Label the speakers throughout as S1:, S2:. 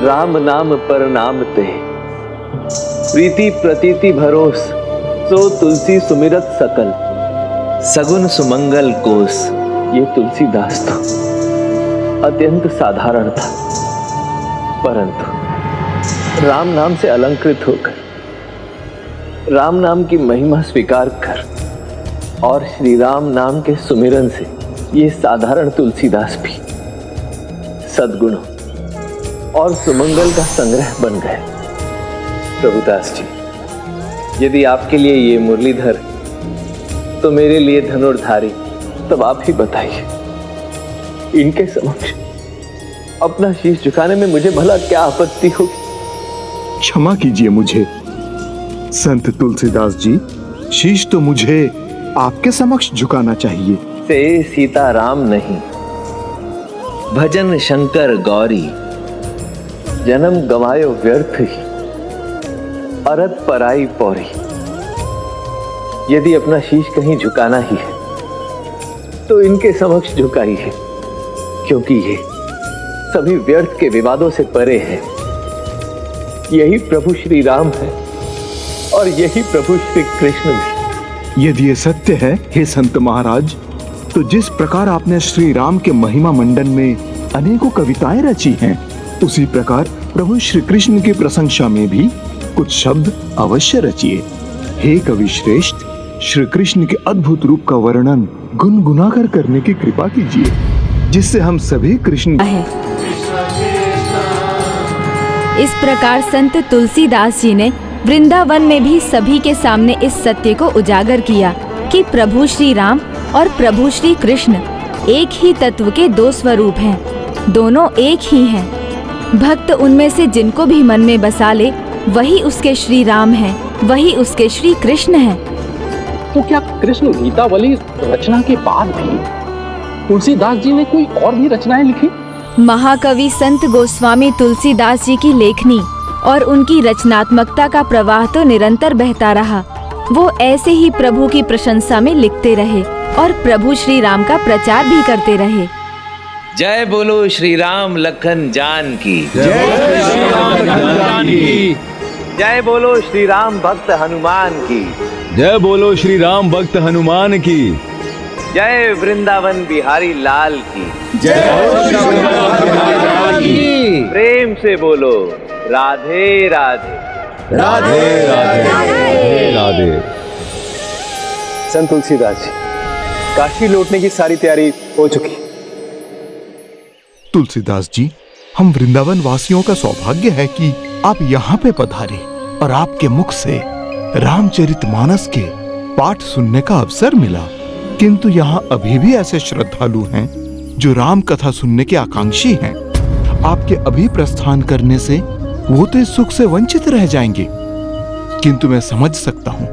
S1: राम नाम पर नाम ते, प्रीति प्रतीति भरोस, सो तुलसी सुमिरत सकल, सगुन सुमंगल कोस। ये तुलसीदास तो अत्यंत साधारण था, परंतु राम नाम से अलंकृत होकर राम नाम की महिमा स्वीकार कर और श्री राम नाम के सुमिरन से ये साधारण तुलसीदास भी सद्गुणों और सुमंगल का संग्रह बन गए। प्रभुदास जी, यदि आपके लिए ये मुरलीधर तो मेरे लिए धनुर्धारी, तब आप ही बताइए, इनके समक्ष अपना शीश झुकाने में मुझे भला क्या आपत्ति होगी?
S2: क्षमा कीजिए मुझे संत तुलसीदास जी, शीश तो मुझे आपके समक्ष झुकाना चाहिए।
S1: से सीताराम नहीं, भजन शंकर गौरी, जन्म गवायो व्यर्थ ही, अरत पराई पौरी। यदि अपना शीश कहीं झुकाना ही है तो इनके समक्ष झुकाइए, क्योंकि ये सभी व्यर्थ के विवादों से परे है। यही प्रभु श्री राम है और यही प्रभु श्री कृष्ण भी।
S2: यदि ये सत्य है हे संत महाराज, तो जिस प्रकार आपने श्री राम के महिमा मंडन में अनेकों कविताएं रची हैं, उसी प्रकार प्रभु श्री कृष्ण की प्रशंसा में भी कुछ शब्द अवश्य रचिए। हे कवि श्रेष्ठ, श्री कृष्ण के अद्भुत रूप का वर्णन गुनगुनाकर करने की कृपा कीजिए, जिससे हम सभी कृष्ण
S3: है। इस प्रकार संत तुलसीदास जी ने वृंदावन में भी सभी के सामने इस सत्य को उजागर किया कि प्रभु श्री राम और प्रभु श्री कृष्ण एक ही तत्व के दो स्वरूप हैं, दोनों एक ही हैं। भक्त उनमें से जिनको भी मन में बसा ले, वही उसके श्री राम हैं, वही उसके श्री कृष्ण हैं।
S4: तो क्या कृष्ण गीतावली रचना के बाद भी तुलसीदास जी ने कोई और भी रचनाएं लिखी?
S3: महाकवि संत गोस्वामी तुलसीदास जी की लेखनी और उनकी रचनात्मकता का प्रवाह तो निरंतर बहता रहा। वो ऐसे ही प्रभु की प्रशंसा में लिखते रहे और प्रभु श्री राम का प्रचार भी करते रहे।
S1: जय बोलो श्री राम लखन जान की, जय बोलो श्री राम भक्त हनुमान की,
S5: जय बोलो श्री राम भक्त हनुमान की,
S1: जय वृंदावन बिहारी लाल की, प्रेम से बोलो राधे राधे
S5: राधे राधे राधे।
S6: संत तुलसीदास जी, काशी लौटने की सारी तैयारी हो चुकी।
S2: तुलसीदास जी, हम वृंदावन वासियों का सौभाग्य है कि आप यहाँ पे पधारे और आपके मुख से रामचरितमानस के पाठ सुनने का अवसर मिला। किंतु यहाँ अभी भी ऐसे श्रद्धालु हैं जो राम कथा सुनने के आकांक्षी हैं। आपके अभी प्रस्थान करने से वो तो इस सुख से वंचित रह जाएंगे। किंतु मैं समझ सकता हूँ,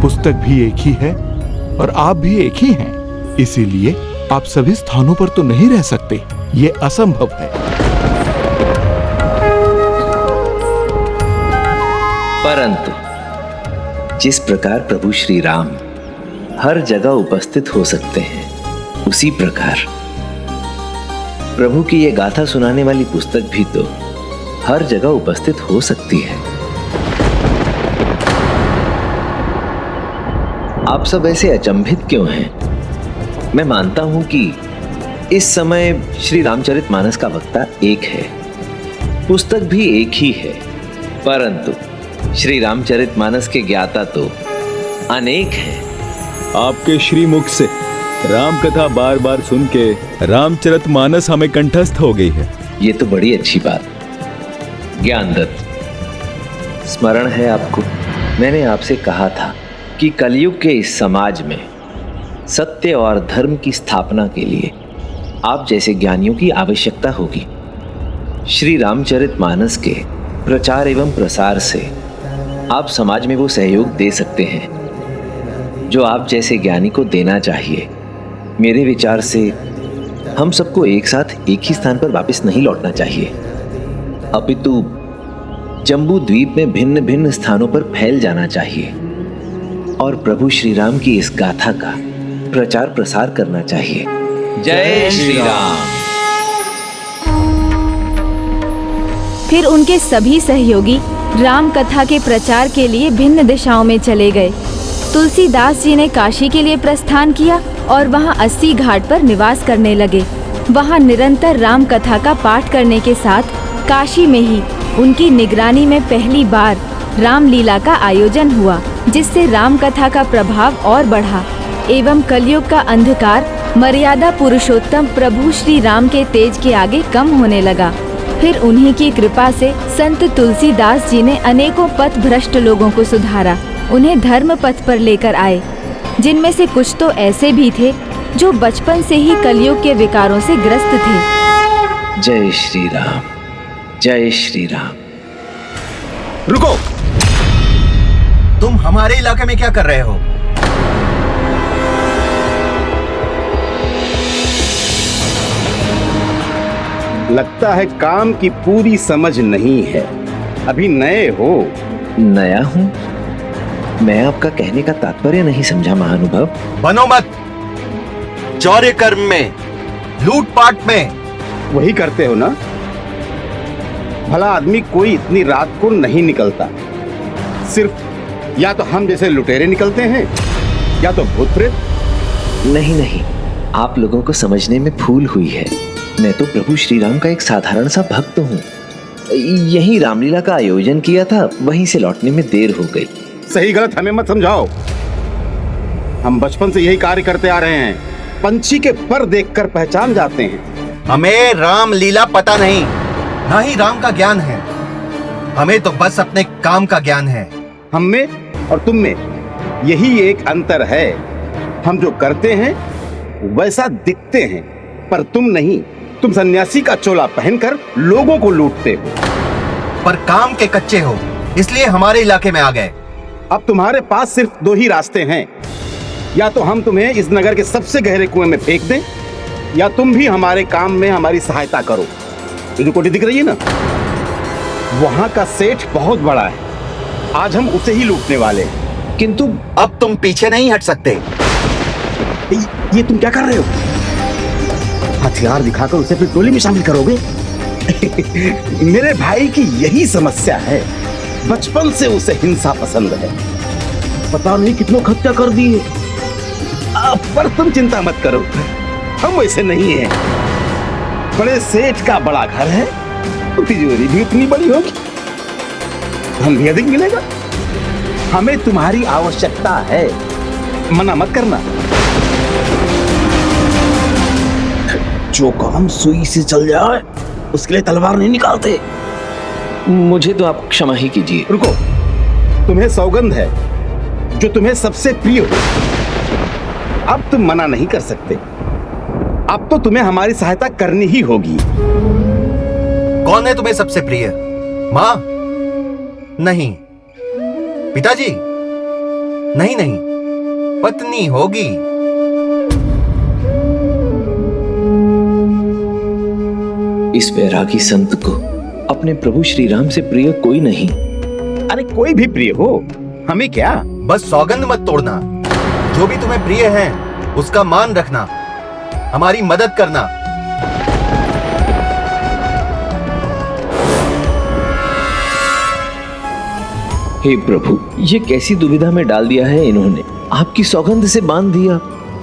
S2: पुस्तक भी एक ही है और आप भी एक ही हैं, इसीलिए आप सभी स्थानों पर तो नहीं रह सकते, ये असंभव है।
S1: परंतु जिस प्रकार प्रभु श्री राम हर जगह उपस्थित हो सकते हैं, उसी प्रकार प्रभु की ये गाथा सुनाने वाली पुस्तक भी तो हर जगह उपस्थित हो सकती है। आप सब ऐसे अचंभित क्यों हैं? मैं मानता हूं कि इस समय श्री रामचरितमानस का वक्ता एक है, पुस्तक भी एक ही है, परंतु श्री रामचरितमानस के ज्ञाता तो अनेक हैं।
S5: आपके श्रीमुख से राम कथा बार बार सुन के रामचरितमानस हमें कंठस्थ हो गई है।
S1: ये तो बड़ी अच्छी बात। ज्ञानदत्त, स्मरण है आपको, मैंने आपसे कहा था कि कलयुग के इस समाज में सत्य और धर्म की स्थापना के लिए आप जैसे ज्ञानियों की आवश्यकता होगी। श्री रामचरितमानस के प्रचार एवं प्रसार से आप समाज में वो सहयोग दे सकते हैं जो आप जैसे ज्ञानी को देना चाहिए। मेरे विचार से हम सबको एक साथ एक ही स्थान पर वापस नहीं लौटना चाहिए, अपितु जम्बू द्वीप में भिन्न भिन्न स्थानों पर फैल जाना चाहिए और प्रभु श्री राम की इस गाथा का प्रचार प्रसार करना चाहिए। जय श्री राम।
S3: फिर उनके सभी सहयोगी राम कथा के प्रचार के लिए भिन्न दिशाओं में चले गए। तुलसीदास जी ने काशी के लिए प्रस्थान किया और वहां 80 घाट पर निवास करने लगे। वहां निरंतर राम कथा का पाठ करने के साथ काशी में ही उनकी निगरानी में पहली बार रामलीला का आयोजन हुआ, जिससे राम कथा का प्रभाव और बढ़ा एवं कलयुग का अंधकार मर्यादा पुरुषोत्तम प्रभु श्री राम के तेज के आगे कम होने लगा। फिर उन्हीं की कृपा से संत तुलसीदास जी ने अनेकों पथ भ्रष्ट लोगों को सुधारा, उन्हें धर्म पथ पर लेकर आए, जिनमें से कुछ तो ऐसे भी थे जो बचपन से ही कलयुग के विकारों से ग्रस्त थे।
S1: जय श्री राम, जय श्री राम।
S7: रुको, तुम हमारे इलाके में क्या कर रहे हो?
S8: लगता है काम की पूरी समझ नहीं है, अभी नए हो।
S1: नया हूँ? मैं आपका कहने का तात्पर्य नहीं समझा महानुभाव।
S7: बनो मत, चौर्य कर्म में, लूटपाट में।
S8: वही करते हो ना? भला आदमी कोई इतनी रात को नहीं निकलता। सिर्फ या तो हम जैसे लुटेरे निकलते हैं या तो भूत प्रेत।
S1: नहीं नहीं, आप लोगों को समझने में भूल हुई है। मैं तो प्रभु श्री राम का एक साधारण सा भक्त हूँ। यही रामलीला का आयोजन किया था, वहीं से लौटने में देर हो गई।
S8: सही गलत हमें मत समझाओ, हम बचपन से यही कार्य करते आ रहे हैं। पंछी के पर देखकर पहचान जाते हैं।
S7: हमें रामलीला पता नहीं, ना ही राम का ज्ञान है। हमें तो बस अपने काम का ज्ञान है।
S8: हम में और तुम में यही एक अंतर है। हम जो करते हैं वैसा दिखते हैं, पर तुम नहीं। तुम सन्यासी का चोला पहनकर लोगों को लूटते हो।
S7: पर काम के कच्चे हो, इसलिए हमारे इलाके में आ गए।
S8: अब तुम्हारे पास सिर्फ दो ही रास्ते हैं, या तो हम तुम्हें इस नगर के सबसे गहरे कुएं में फेंक दें, या तुम भी हमारे काम में हमारी सहायता करो। ये जो कोठी दिख रही है ना, वहां का सेठ बहुत बड़ा है। आज हम उसे ही लूटने वाले हैं।
S1: किंतु
S7: अब तुम पीछे नहीं हट सकते।
S8: ये तुम क्या कर रहे हो? हथियार दिखाकर उसे फिर टोली में शामिल करोगे? मेरे भाई की यही समस्या है। बचपन से उसे हिंसा पसंद है। पता नहीं कितनों हत्या कर दी है। पर तुम चिंता मत करो, हम वैसे नहीं हैं। बड़े सेठ का बड़ा घर है, तो तिजोरी भी उतनी बड़ी होगी, धन भी अधिक मिलेगा। हमें तुम्हारी आवश्यकता है, मना मत करना। जो काम सुई से चल जाए उसके लिए तलवार नहीं निकालते।
S1: मुझे तो आप क्षमा ही कीजिए।
S8: रुको, तुम्हें सौगंध है जो तुम्हें सबसे प्रिय हो। अब तुम मना नहीं कर सकते। अब तो तुम्हें हमारी सहायता करनी ही होगी।
S7: कौन है तुम्हें सबसे प्रिय? माँ? नहीं। पिताजी? नहीं नहीं, पत्नी होगी।
S1: इस वैरागी संत को अपने प्रभु श्री राम से प्रिय कोई नहीं।
S8: अरे कोई भी प्रिय हो, हमें क्या।
S7: बस सौगंध मत तोड़ना। जो भी तुम्हें प्रिय है उसका मान रखना, हमारी मदद करना।
S1: हे प्रभु, ये कैसी दुविधा में डाल दिया है इन्होंने। आपकी सौगंध से बांध दिया,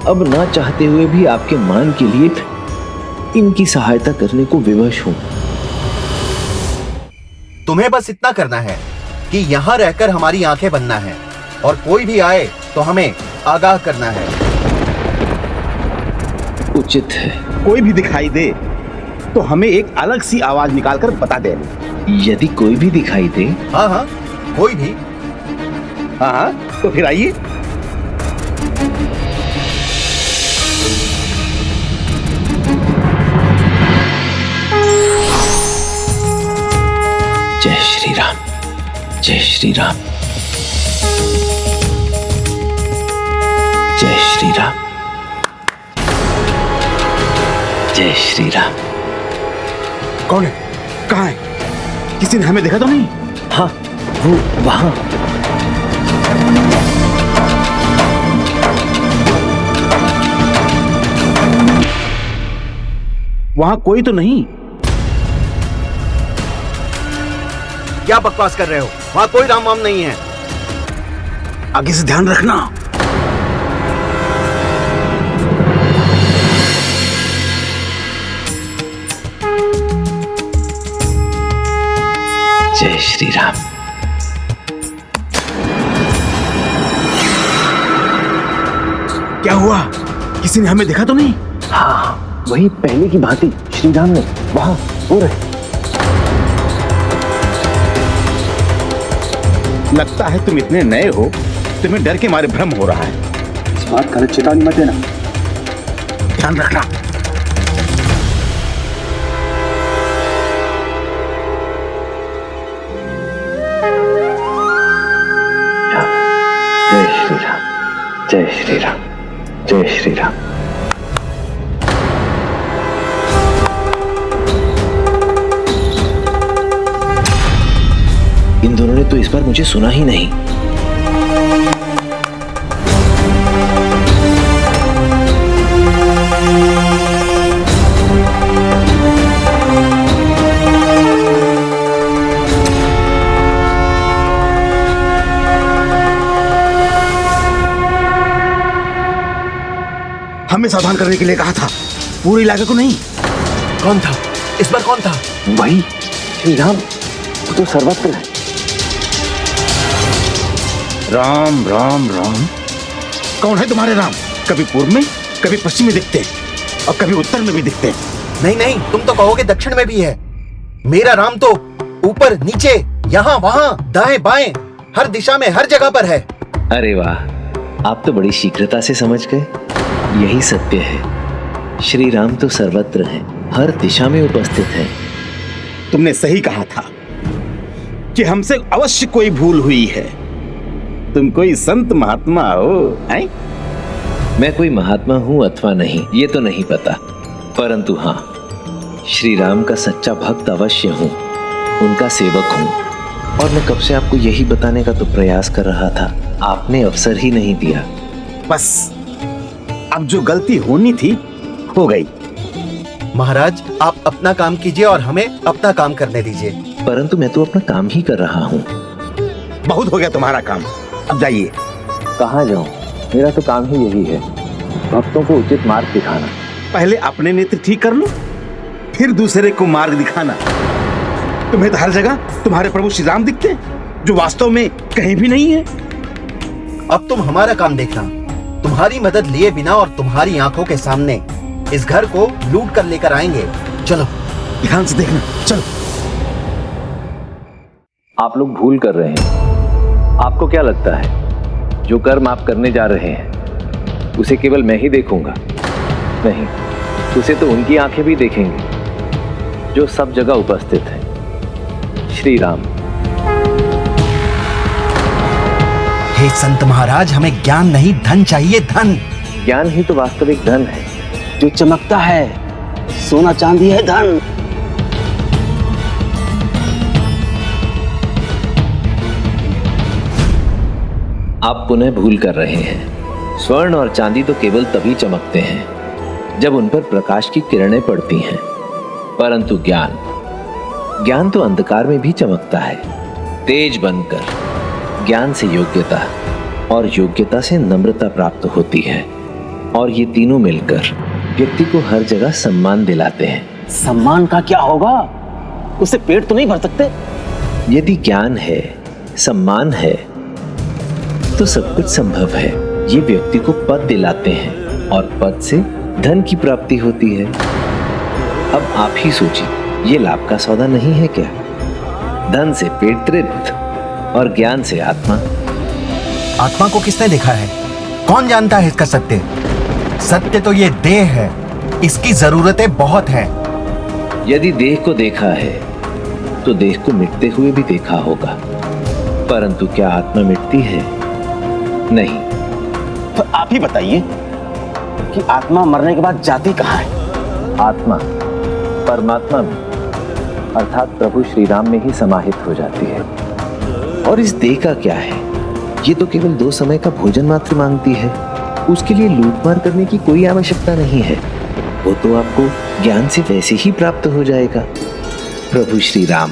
S1: अब ना चाहते हुए भी आपके मान के लिए इनकी सहायता करने को विवश हूं।
S7: तुम्हें बस इतना करना है कि यहाँ रहकर हमारी आंखें बनना है, और कोई भी आए तो हमें आगाह करना है।
S1: उचित है।
S8: कोई भी दिखाई दे तो हमें एक अलग सी आवाज निकालकर बता देना।
S1: यदि कोई भी दिखाई दे?
S7: हाँ हाँ, कोई भी।
S8: हाँ हाँ, तो फिर आइए।
S1: जय श्री राम, जय श्री राम, जय श्री राम, जय श्री राम।
S8: कौन है? कहाँ है? किसी ने हमें देखा तो नहीं?
S1: हाँ, वो वहां।
S8: वहां कोई तो नहीं।
S7: क्या बकवास कर रहे हो? वहाँ कोई राम वाम नहीं है।
S8: आगे से ध्यान रखना।
S1: जय श्री राम।
S8: क्या हुआ? किसी ने हमें देखा तो नहीं?
S6: हाँ, वही पहले की भांति श्री राम ने वहां हो रहे।
S8: लगता है तुम इतने नए हो, तुम्हें डर के मारे भ्रम हो रहा है।
S6: इस बात का चेतावनी मत देना।
S8: ध्यान रखना।
S1: जय श्री राम, जय श्री राम, जय श्री राम। इन दोनों ने तो इस बार मुझे सुना ही नहीं।
S8: हमें सावधान करने के लिए कहा था, पूरे इलाके को नहीं।
S7: कौन था इस बार? कौन था?
S6: वही श्री राम, वो तो सर्वत्र है।
S8: राम राम राम। कौन है तुम्हारे राम? कभी पूर्व में, कभी पश्चिम में दिखते हैं और कभी उत्तर में भी दिखते हैं।
S7: नहीं नहीं, तुम तो कहोगे दक्षिण में भी है। मेरा राम तो ऊपर नीचे, यहाँ वहाँ, दाएं बाएं, हर दिशा में, हर जगह पर है।
S1: अरे वाह, आप तो बड़ी शीघ्रता से समझ गए। यही सत्य है, श्री राम तो सर्वत्र हैं, हर दिशा में उपस्थित हैं।
S8: तुमने सही कहा था कि हमसे अवश्य कोई भूल हुई है। तुम कोई संत महात्मा हो, हैं?
S1: मैं कोई महात्मा हूं अथवा नहीं, ये तो नहीं पता, परंतु हाँ, श्री राम का सच्चा भक्त अवश्य हूं, उनका सेवक हूं। और मैं कब से आपको यही बताने का तो प्रयास कर रहा था, आपने अवसर ही नहीं दिया।
S8: बस अब जो गलती होनी थी हो गई।
S7: महाराज, आप अपना काम कीजिए और हमें अपना काम करने दीजिए।
S1: परंतु मैं तो अपना काम ही कर रहा हूँ।
S8: बहुत हो गया तुम्हारा काम, अब जाइए।
S6: कहाँ जाऊं? मेरा तो काम ही यही है, भक्तों को उचित मार्ग दिखाना।
S8: पहले अपने नेत्र ठीक कर लो, फिर दूसरे को मार्ग दिखाना। तुम्हें तो हर जगह तुम्हारे प्रभु श्री राम दिखते हैं, जो वास्तव में कहीं भी नहीं है।
S7: अब तुम हमारा काम देखना। तुम्हारी मदद लिए बिना और तुम्हारी आंखों के सामने इस घर को लूट कर लेकर आएंगे। चलो
S8: ध्यान से देखना, चलो।
S1: आप लोग भूल कर रहे हैं। आपको क्या लगता है जो कर्म आप करने जा रहे हैं उसे केवल मैं ही देखूंगा? नहीं, उसे तो उनकी आंखें भी देखेंगी जो सब जगह उपस्थित है, श्री राम।
S7: हे संत महाराज, हमें ज्ञान नहीं धन चाहिए, धन।
S1: ज्ञान ही तो वास्तविक धन है।
S8: जो चमकता है, सोना चांदी है धन।
S1: आप पुनः भूल कर रहे हैं। स्वर्ण और चांदी तो केवल तभी चमकते हैं जब उन पर प्रकाश की किरणें पड़ती हैं, परंतु ज्ञान तो अंधकार में भी चमकता है, तेज बनकर। ज्ञान से योग्यता और योग्यता से नम्रता प्राप्त होती है, और ये तीनों मिलकर व्यक्ति को हर जगह सम्मान दिलाते हैं।
S8: सम्मान का क्या होगा? उससे पेट तो नहीं भर सकते।
S1: यदि ज्ञान है, सम्मान है, तो सब कुछ संभव है। ये व्यक्ति को पद दिलाते हैं और पद से धन की प्राप्ति होती है। अब आप ही सोचिए, ये लाभ का सौदा नहीं है क्या? धन से पेट तृप्त और ज्ञान से आत्मा।
S7: आत्मा को किसने देखा है? कौन जानता है इसका सत्य? सत्य तो ये देह है, इसकी जरूरतें बहुत हैं।
S1: यदि देह को देखा है तो देह को मिटते हुए भी देखा होगा, परंतु क्या आत्मा मिटती है? नहीं।
S8: तो आप ही बताइए कि आत्मा मरने के बाद जाती कहाँ है?
S1: आत्मा परमात्मा में, अर्थात प्रभु श्री राम में ही समाहित हो जाती है। और इस देह का क्या है? ये तो केवल 2 समय का भोजन मात्र मांगती है। उसके लिए लूटमार करने की कोई आवश्यकता नहीं है, वो तो आपको ज्ञान से वैसे ही प्राप्त हो जाएगा। प्रभु श्री राम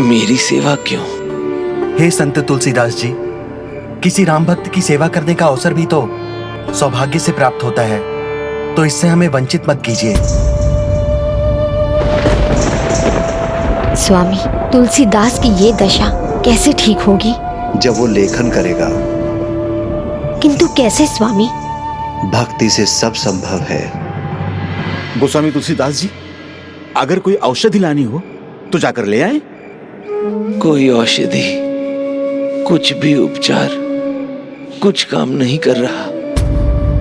S1: मेरी सेवा क्यों?
S7: हे संत तुलसीदास जी, किसी राम भक्त की सेवा करने का अवसर भी तो सौभाग्य से प्राप्त होता है, तो इससे हमें वंचित मत कीजिए।
S9: स्वामी, तुलसीदास की ये दशा कैसे ठीक होगी?
S10: जब वो लेखन करेगा।
S9: किंतु कैसे स्वामी?
S10: भक्ति से सब संभव है।
S8: गोस्वामी तुलसीदास जी, अगर कोई औषधि लानी हो तो जाकर ले आए।
S1: कोई औषधि, कुछ भी उपचार कुछ काम नहीं कर रहा।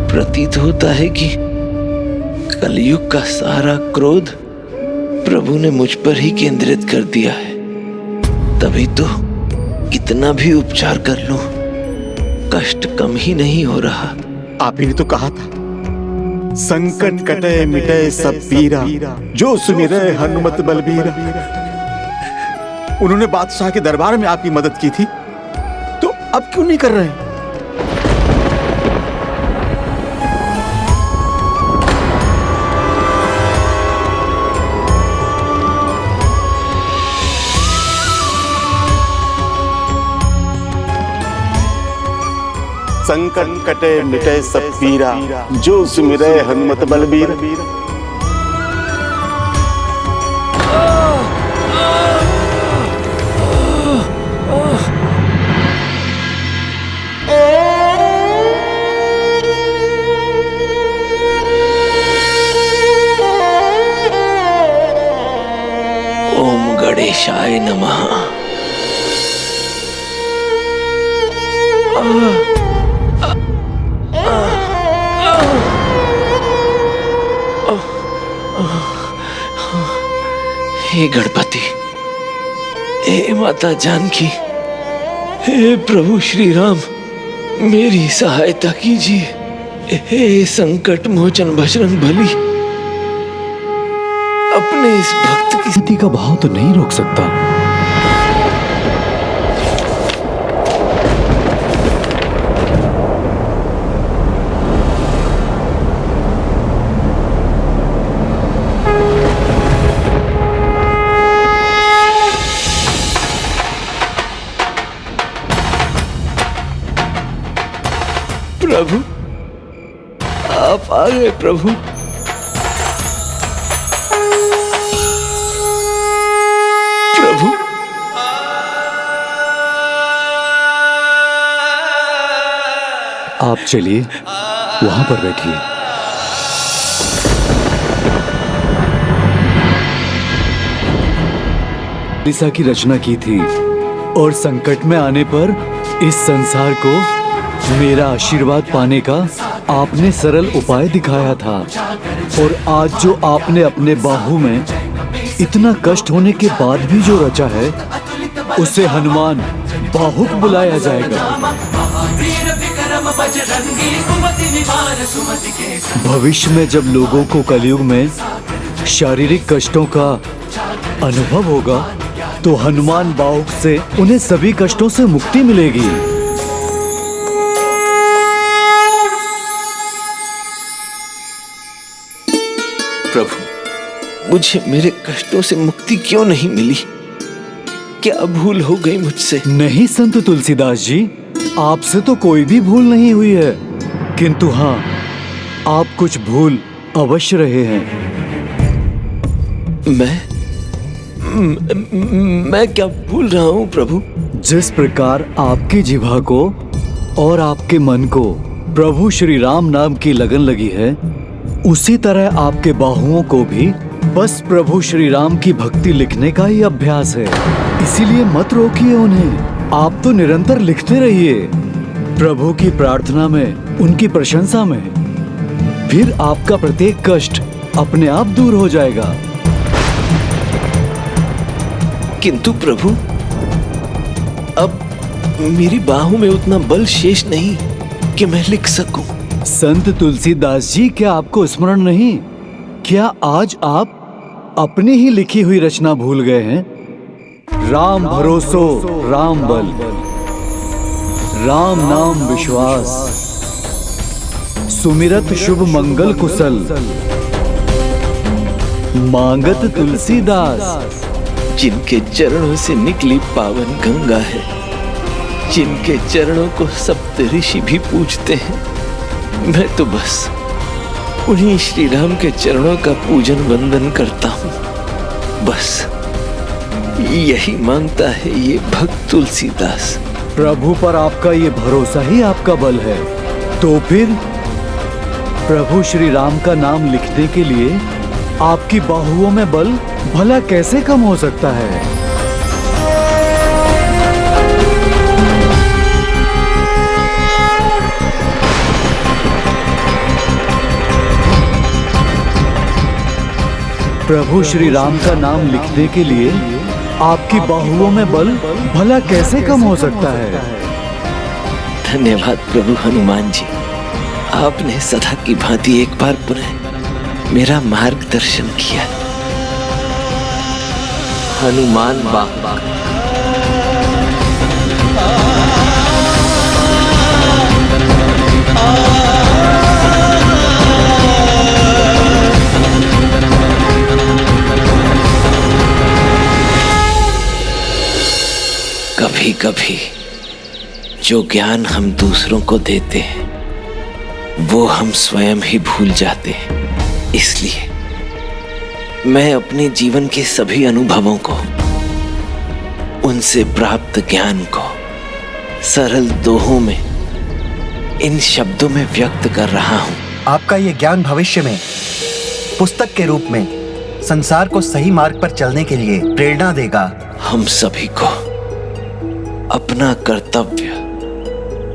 S1: प्रतीत होता है कि कलयुग का सारा क्रोध प्रभु ने मुझ पर ही केंद्रित कर दिया है। तभी तो कितना भी उपचार कर लूं, कष्ट कम ही नहीं हो रहा।
S8: आप ही ने तो कहा था, संकट कटे मिटे सब पीरा, जो सुमिरे हनुमत बलबीरा। उन्होंने बादशाह के दरबार में आपकी मदद की थी, तो अब क्यों नहीं कर रहे? संकट कटे मिटे सब पीरा, जो सुमिरे हनुमत बलबीर।
S1: ओम गणेशाय नमः। हे गणपति, हे माता जानकी, हे प्रभु श्री राम, मेरी सहायता कीजिए। हे संकट मोचन बजरंग बली, अपने इस भक्त की
S5: स्थिति का भाव तो नहीं रोक सकता।
S1: प्रभु, आप आ गए प्रभु। प्रभु,
S5: आप चलिए, वहां पर बैठिए। लिसा की रचना की थी और संकट में आने पर इस संसार को मेरा आशीर्वाद पाने का आपने सरल उपाय दिखाया था। और आज जो आपने अपने बाहु में इतना कष्ट होने के बाद भी जो रचा है, उसे हनुमान बाहुक बुलाया जाएगा। भविष्य में जब लोगों को कलयुग में शारीरिक कष्टों का अनुभव होगा, तो हनुमान बाहुक से उन्हें सभी कष्टों से मुक्ति मिलेगी।
S1: प्रभु, मुझे मेरे कष्टों से मुक्ति क्यों नहीं मिली? क्या भूल हो गई मुझसे?
S5: नहीं संत तुलसीदास जी, आपसे तो कोई भी भूल नहीं हुई है, किंतु हाँ, आप कुछ भूल अवश्य रहे हैं।
S1: मैं क्या भूल रहा हूँ प्रभु?
S5: जिस प्रकार आपकी जिह्वा को और आपके मन को प्रभु श्री राम नाम की लगन लगी है, उसी तरह आपके बाहुओं को भी बस प्रभु श्री राम की भक्ति लिखने का ही अभ्यास है। इसीलिए मत रोकिए उन्हें, आप तो निरंतर लिखते रहिए, प्रभु की प्रार्थना में, उनकी प्रशंसा में। फिर आपका प्रत्येक कष्ट अपने आप दूर हो जाएगा।
S1: किंतु प्रभु, अब मेरी बाहों में उतना बल शेष नहीं कि मैं लिख सकूं।
S5: संत तुलसीदास जी, क्या आपको स्मरण नहीं? क्या आज आप अपनी ही लिखी हुई रचना भूल गए हैं? राम भरोसो राम बल, राम नाम विश्वास, सुमिरत शुभ मंगल कुशल, मांगत तुलसीदास।
S1: जिनके चरणों से निकली पावन गंगा है, जिनके चरणों को सप्तऋषि भी पूजते हैं। मैं तो बस उन्हीं श्री राम के चरणों का पूजन वंदन करता हूँ। बस यही मांगता है ये भक्त तुलसीदास।
S5: प्रभु पर आपका ये भरोसा ही आपका बल है, तो फिर प्रभु श्री राम का नाम लिखने के लिए आपकी बाहुओं में बल भला कैसे कम हो सकता है? प्रभु श्री राम का नाम लिखने के लिए आपकी बाहुओं में बल भला कैसे कम हो सकता है?
S1: धन्यवाद प्रभु हनुमान जी, आपने सदा की भांति एक बार पुनः मेरा मार्गदर्शन किया। हनुमान बाबा कभी कभी जो ज्ञान हम दूसरों को देते हैं वो हम स्वयं ही भूल जाते हैं। इसलिए मैं अपने जीवन के सभी अनुभवों को, उनसे प्राप्त ज्ञान को सरल दोहों में, इन शब्दों में व्यक्त कर रहा हूं।
S7: आपका ये ज्ञान भविष्य में पुस्तक के रूप में संसार को सही मार्ग पर चलने के लिए प्रेरणा देगा।
S1: हम सभी को अपना कर्तव्य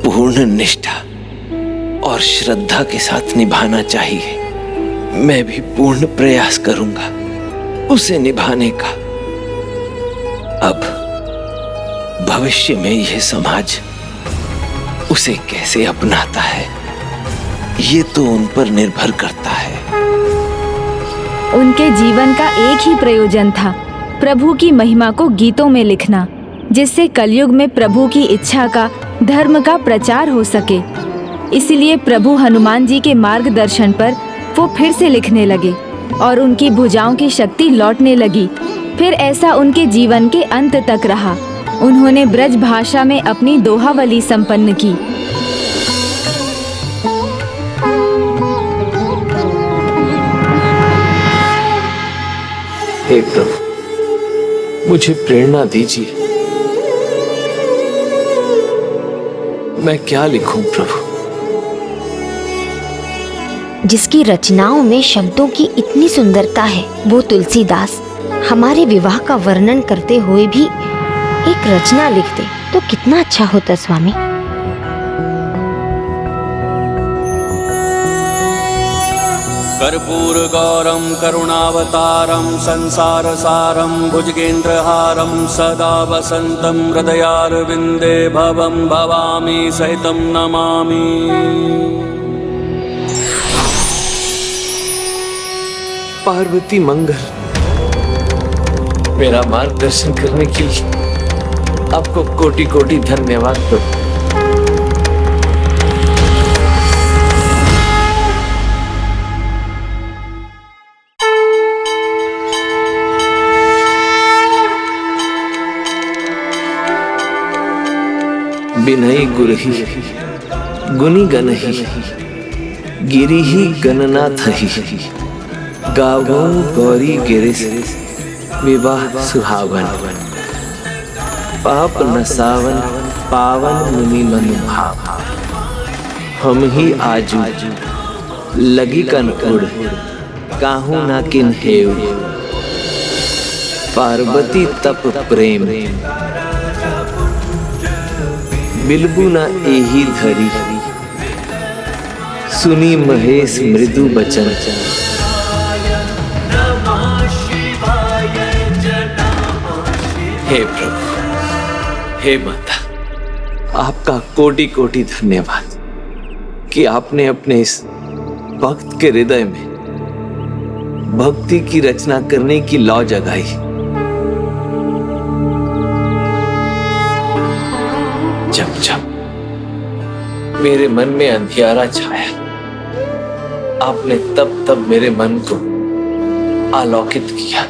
S1: पूर्ण निष्ठा और श्रद्धा के साथ निभाना चाहिए। मैं भी पूर्ण प्रयास करूंगा उसे निभाने का। अब भविष्य में यह समाज उसे कैसे अपनाता है, ये तो उन पर निर्भर करता है।
S3: उनके जीवन का एक ही प्रयोजन था, प्रभु की महिमा को गीतों में लिखना, जिससे कलयुग में प्रभु की इच्छा का, धर्म का प्रचार हो सके। इसलिए प्रभु हनुमान जी के मार्गदर्शन पर वो फिर से लिखने लगे और उनकी भुजाओं की शक्ति लौटने लगी। फिर ऐसा उनके जीवन के अंत तक रहा। उन्होंने ब्रज भाषा में अपनी दोहावली संपन्न की।
S1: हे प्रभु, मुझे प्रेरणा दीजिए। मैं क्या लिखूं प्रभु?
S9: जिसकी रचनाओं में शब्दों की इतनी सुंदरता है, वो तुलसीदास हमारे विवाह का वर्णन करते हुए भी एक रचना लिख दे तो कितना अच्छा होता स्वामी।
S11: कर्पूर गौरम करुणावतारम संसार सारम भुजगेन्द्रहारम सदा वसंतम हृदयारविंदे भवम भवामी सहितम नमामि।
S1: पार्वती मंगल, मेरा मार्गदर्शन करने के लिए आपको कोटि कोटि धन्यवाद प्रभु। बिनई गुरही गुनी गनही गिरिही गणनाथही गावो गौरी गिरिस विवाह सुहावन पाप नसावन पावन मुनि मनुभाव। हम ही आजू लगी कनकुड़ काहू ना किन हेव पार्वती तप प्रेम बिलबू ना एही धरी सुनी महेश मृदु बचन। हे प्रभु, हे माता, आपका कोटि कोटि धन्यवाद कि आपने अपने इस भक्त के हृदय में भक्ति की रचना करने की लौ जगाई। जब जब मेरे मन में अंधियारा छाया, आपने तब तब मेरे मन को आलोकित किया।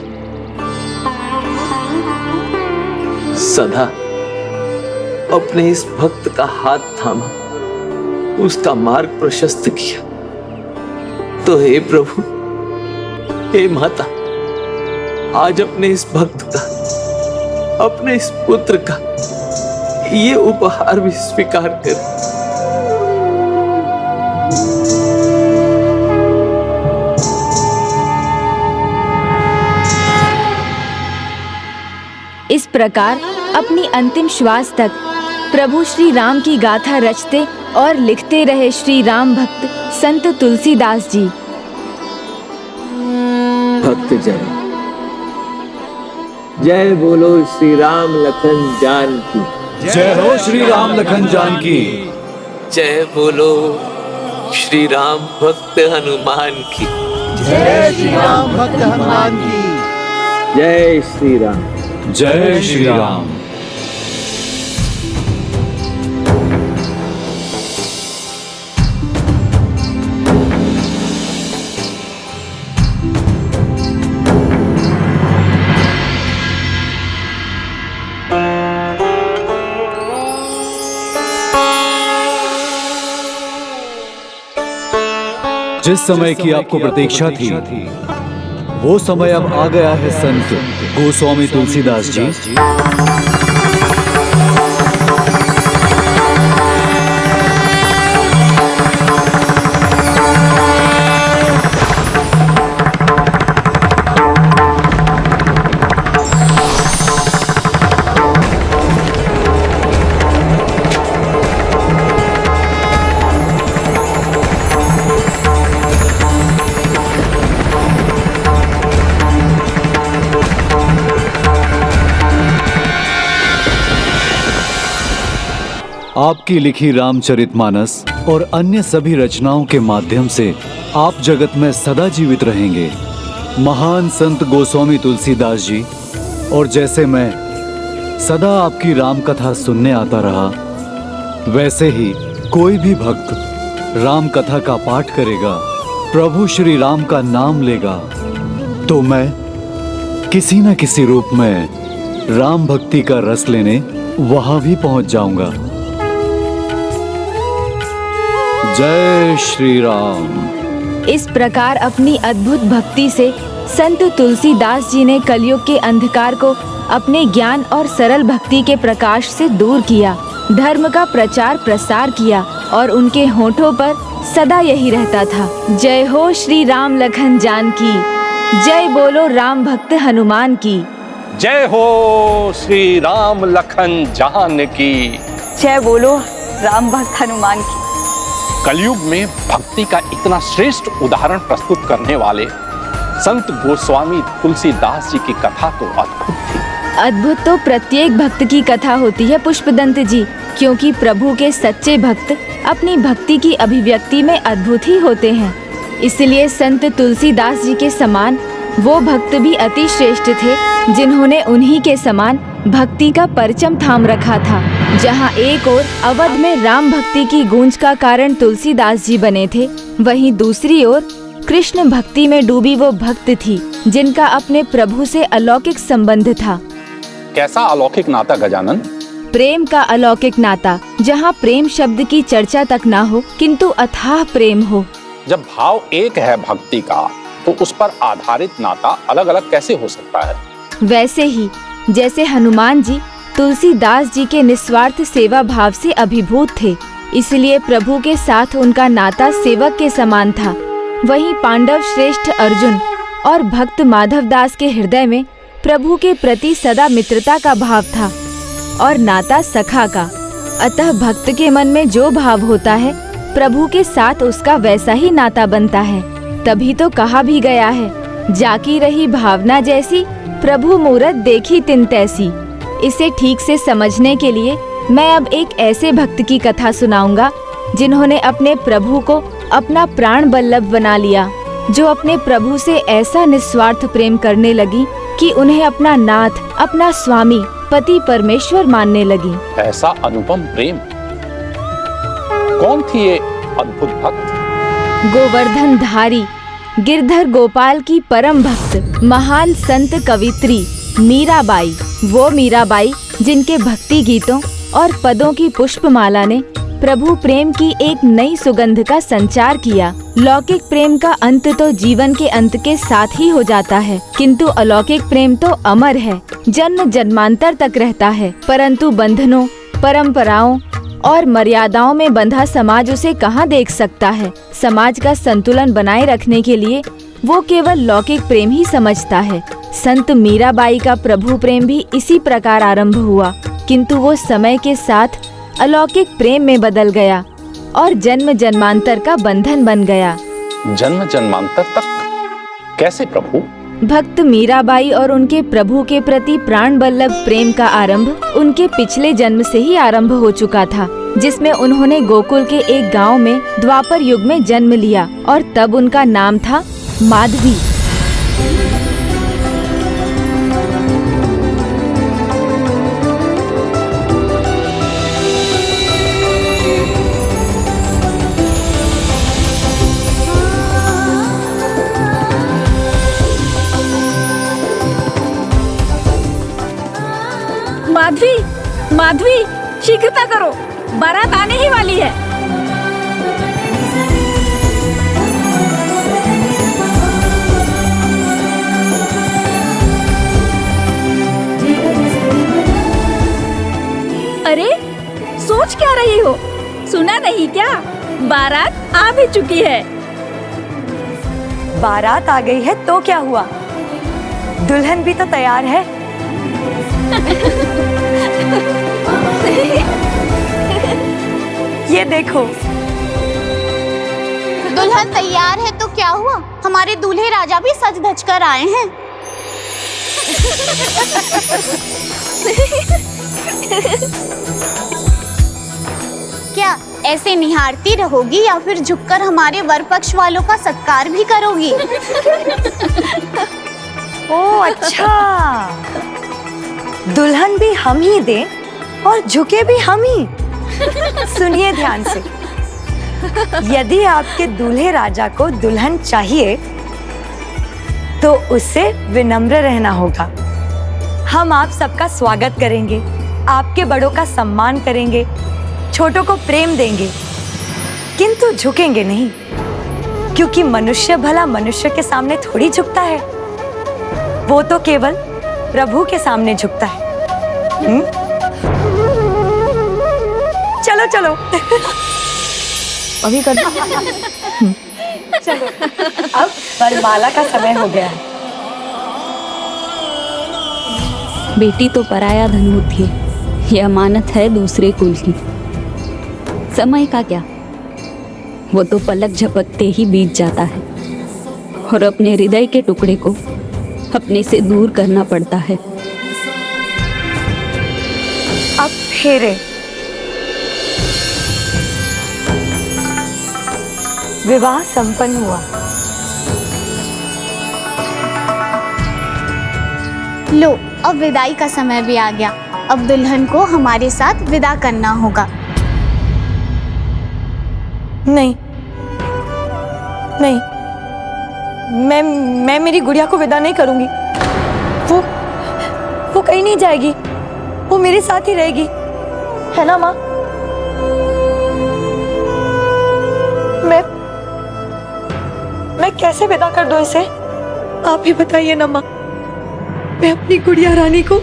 S1: सदा अपने इस भक्त का हाथ थामा, उसका मार्ग प्रशस्त किया। तो हे प्रभु, हे माता, आज अपने इस भक्त का, अपने इस पुत्र का ये उपहार भी स्वीकार कर।
S3: इस प्रकार अपनी अंतिम श्वास तक प्रभु श्री राम की गाथा रचते और लिखते रहे श्री राम भक्त संत तुलसीदास जी।
S1: भक्तजन, जय बोलो श्री राम लखन जान की।
S5: जय हो श्री राम लखन जान की।
S1: जय बोलो श्री राम भक्त हनुमान की।
S2: जय श्री राम भक्त हनुमान की।
S1: जय श्री राम।
S5: जय श्री राम। जिस समय की आपको प्रतीक्षा थी, वो समय अब आ गया है संत गोस्वामी तुलसीदास जी। आपकी लिखी रामचरितमानस और अन्य सभी रचनाओं के माध्यम से आप जगत में सदा जीवित रहेंगे, महान संत गोस्वामी तुलसीदास जी। और जैसे मैं सदा आपकी राम कथा सुनने आता रहा, वैसे ही कोई भी भक्त राम कथा का पाठ करेगा, प्रभु श्री राम का नाम लेगा, तो मैं किसी न किसी रूप में राम भक्ति का रस लेने वहां भी पहुंच जाऊंगा। जय श्री राम।
S3: इस प्रकार अपनी अद्भुत भक्ति से संत तुलसीदास जी ने कलयुग के अंधकार को अपने ज्ञान और सरल भक्ति के प्रकाश से दूर किया, धर्म का प्रचार प्रसार किया और उनके होठों पर सदा यही रहता था, जय हो श्री राम लखन जान की। जय बोलो राम भक्त हनुमान की।
S4: जय हो श्री राम लखन जान की।
S12: जय बोलो राम भक्त हनुमान की।
S4: कलयुग में भक्ति का इतना श्रेष्ठ उदाहरण प्रस्तुत करने वाले संत गोस्वामी तुलसीदास जी की कथा तो अद्भुत थी।
S3: अद्भुत तो प्रत्येक भक्त की कथा होती है पुष्पदंत जी, क्योंकि प्रभु के सच्चे भक्त अपनी भक्ति की अभिव्यक्ति में अद्भुत ही होते हैं। इसलिए संत तुलसीदास जी के समान वो भक्त भी अति श्रेष्ठ थे, जिन्होंने उन्हीं के समान भक्ति का परचम थाम रखा था। जहाँ एक ओर अवध में राम भक्ति की गूंज का कारण तुलसीदास जी बने थे, वहीं दूसरी ओर कृष्ण भक्ति में डूबी वो भक्त थी, जिनका अपने प्रभु से अलौकिक संबंध था।
S4: कैसा अलौकिक नाता गजानन?
S3: प्रेम का अलौकिक नाता, जहाँ प्रेम शब्द की चर्चा तक ना हो, किंतु अथाह प्रेम हो।
S4: जब भाव एक है भक्ति का, तो उस पर आधारित नाता अलग अलग कैसे हो सकता है?
S3: वैसे ही जैसे हनुमान जी तुलसीदास जी के निस्वार्थ सेवा भाव से अभिभूत थे, इसलिए प्रभु के साथ उनका नाता सेवक के समान था। वहीं पांडव श्रेष्ठ अर्जुन और भक्त माधवदास के हृदय में प्रभु के प्रति सदा मित्रता का भाव था और नाता सखा का। अतः भक्त के मन में जो भाव होता है, प्रभु के साथ उसका वैसा ही नाता बनता है। तभी तो कहा भी गया है, जाकी रही भावना जैसी, प्रभु मूरत देखी तिन तैसी। इसे ठीक से समझने के लिए मैं अब एक ऐसे भक्त की कथा सुनाऊंगा, जिन्होंने अपने प्रभु को अपना प्राण बल्लभ बना लिया, जो अपने प्रभु से ऐसा निस्वार्थ प्रेम करने लगी कि उन्हें अपना नाथ, अपना स्वामी, पति परमेश्वर मानने लगी।
S4: ऐसा अनुपम प्रेम? कौन थी ये अद्भुत भक्त?
S3: गोवर्धन धारी गिरधर गोपाल की परम भक्त महान संत कवित्री मीराबाई, वो मीराबाई जिनके भक्ति गीतों और पदों की पुष्पमाला ने प्रभु प्रेम की एक नई सुगंध का संचार किया। लौकिक प्रेम का अंत तो जीवन के अंत के साथ ही हो जाता है, किंतु अलौकिक प्रेम तो अमर है, जन्म जन्मांतर तक रहता है। परंतु बंधनों, परंपराओं और मर्यादाओं में बंधा समाज उसे कहाँ देख सकता है। समाज का संतुलन बनाए रखने के लिए वो केवल लौकिक प्रेम ही समझता है। संत मीराबाई का प्रभु प्रेम भी इसी प्रकार आरंभ हुआ, किंतु वो समय के साथ अलौकिक प्रेम में बदल गया और जन्म जन्मांतर का बंधन बन गया।
S4: जन्म जन्मांतर तक कैसे प्रभु?
S3: भक्त मीराबाई और उनके प्रभु के प्रति प्राण बल्लभ प्रेम का आरंभ उनके पिछले जन्म से ही आरंभ हो चुका था, जिसमें उन्होंने गोकुल के एक गांव में द्वापर युग में जन्म लिया और तब उनका नाम था माधवी।
S13: माधवी, माधवी, शीघ्रता करो, बारात आने ही वाली है। अरे, सोच क्या रही हो? सुना नहीं क्या? बारात आ भी चुकी है।
S12: बारात आ गई है तो क्या हुआ? दुल्हन भी तो तैयार है। ये देखो,
S14: दुल्हन तैयार है तो क्या हुआ? हमारे दूल्हे राजा भी सज धज कर आए हैं। क्या ऐसे निहारती रहोगी या फिर झुककर हमारे वर पक्ष वालों का सत्कार भी करोगी?
S12: ओह अच्छा, दुल्हन भी हम ही दें और झुके भी हम ही। सुनिए ध्यान से, यदि आपके दूल्हे राजा को दुल्हन चाहिए तो उससे विनम्र रहना होगा। हम आप सबका स्वागत करेंगे, आपके बड़ों का सम्मान करेंगे, छोटों को प्रेम देंगे, किंतु झुकेंगे नहीं, क्योंकि मनुष्य भला मनुष्य के सामने थोड़ी झुकता है, वो तो केवल प्रभु के सामने झुकता है। चलो चलो अभी कर चलो, अब वरमाला का समय हो गया है।
S15: बेटी तो पराया धन होती है, यह अमानत है दूसरे कुल की। समय का क्या, वो तो पलक झपकते ही बीत जाता है और अपने हृदय के टुकड़े को अपने से दूर करना पड़ता है।
S12: अब फेरे, विवाह संपन्न हुआ।
S14: लो, अब विदाई का समय भी आ गया। अब दुल्हन को हमारे साथ विदा करना होगा।
S12: नहीं नहीं, मैं मेरी गुड़िया को विदा नहीं करूंगी। वो कहीं नहीं जाएगी, वो मेरे साथ ही रहेगी, है ना माँ? मैं कैसे विदा कर दूं इसे? आप ही बताइए ना माँ, मैं अपनी गुड़िया रानी को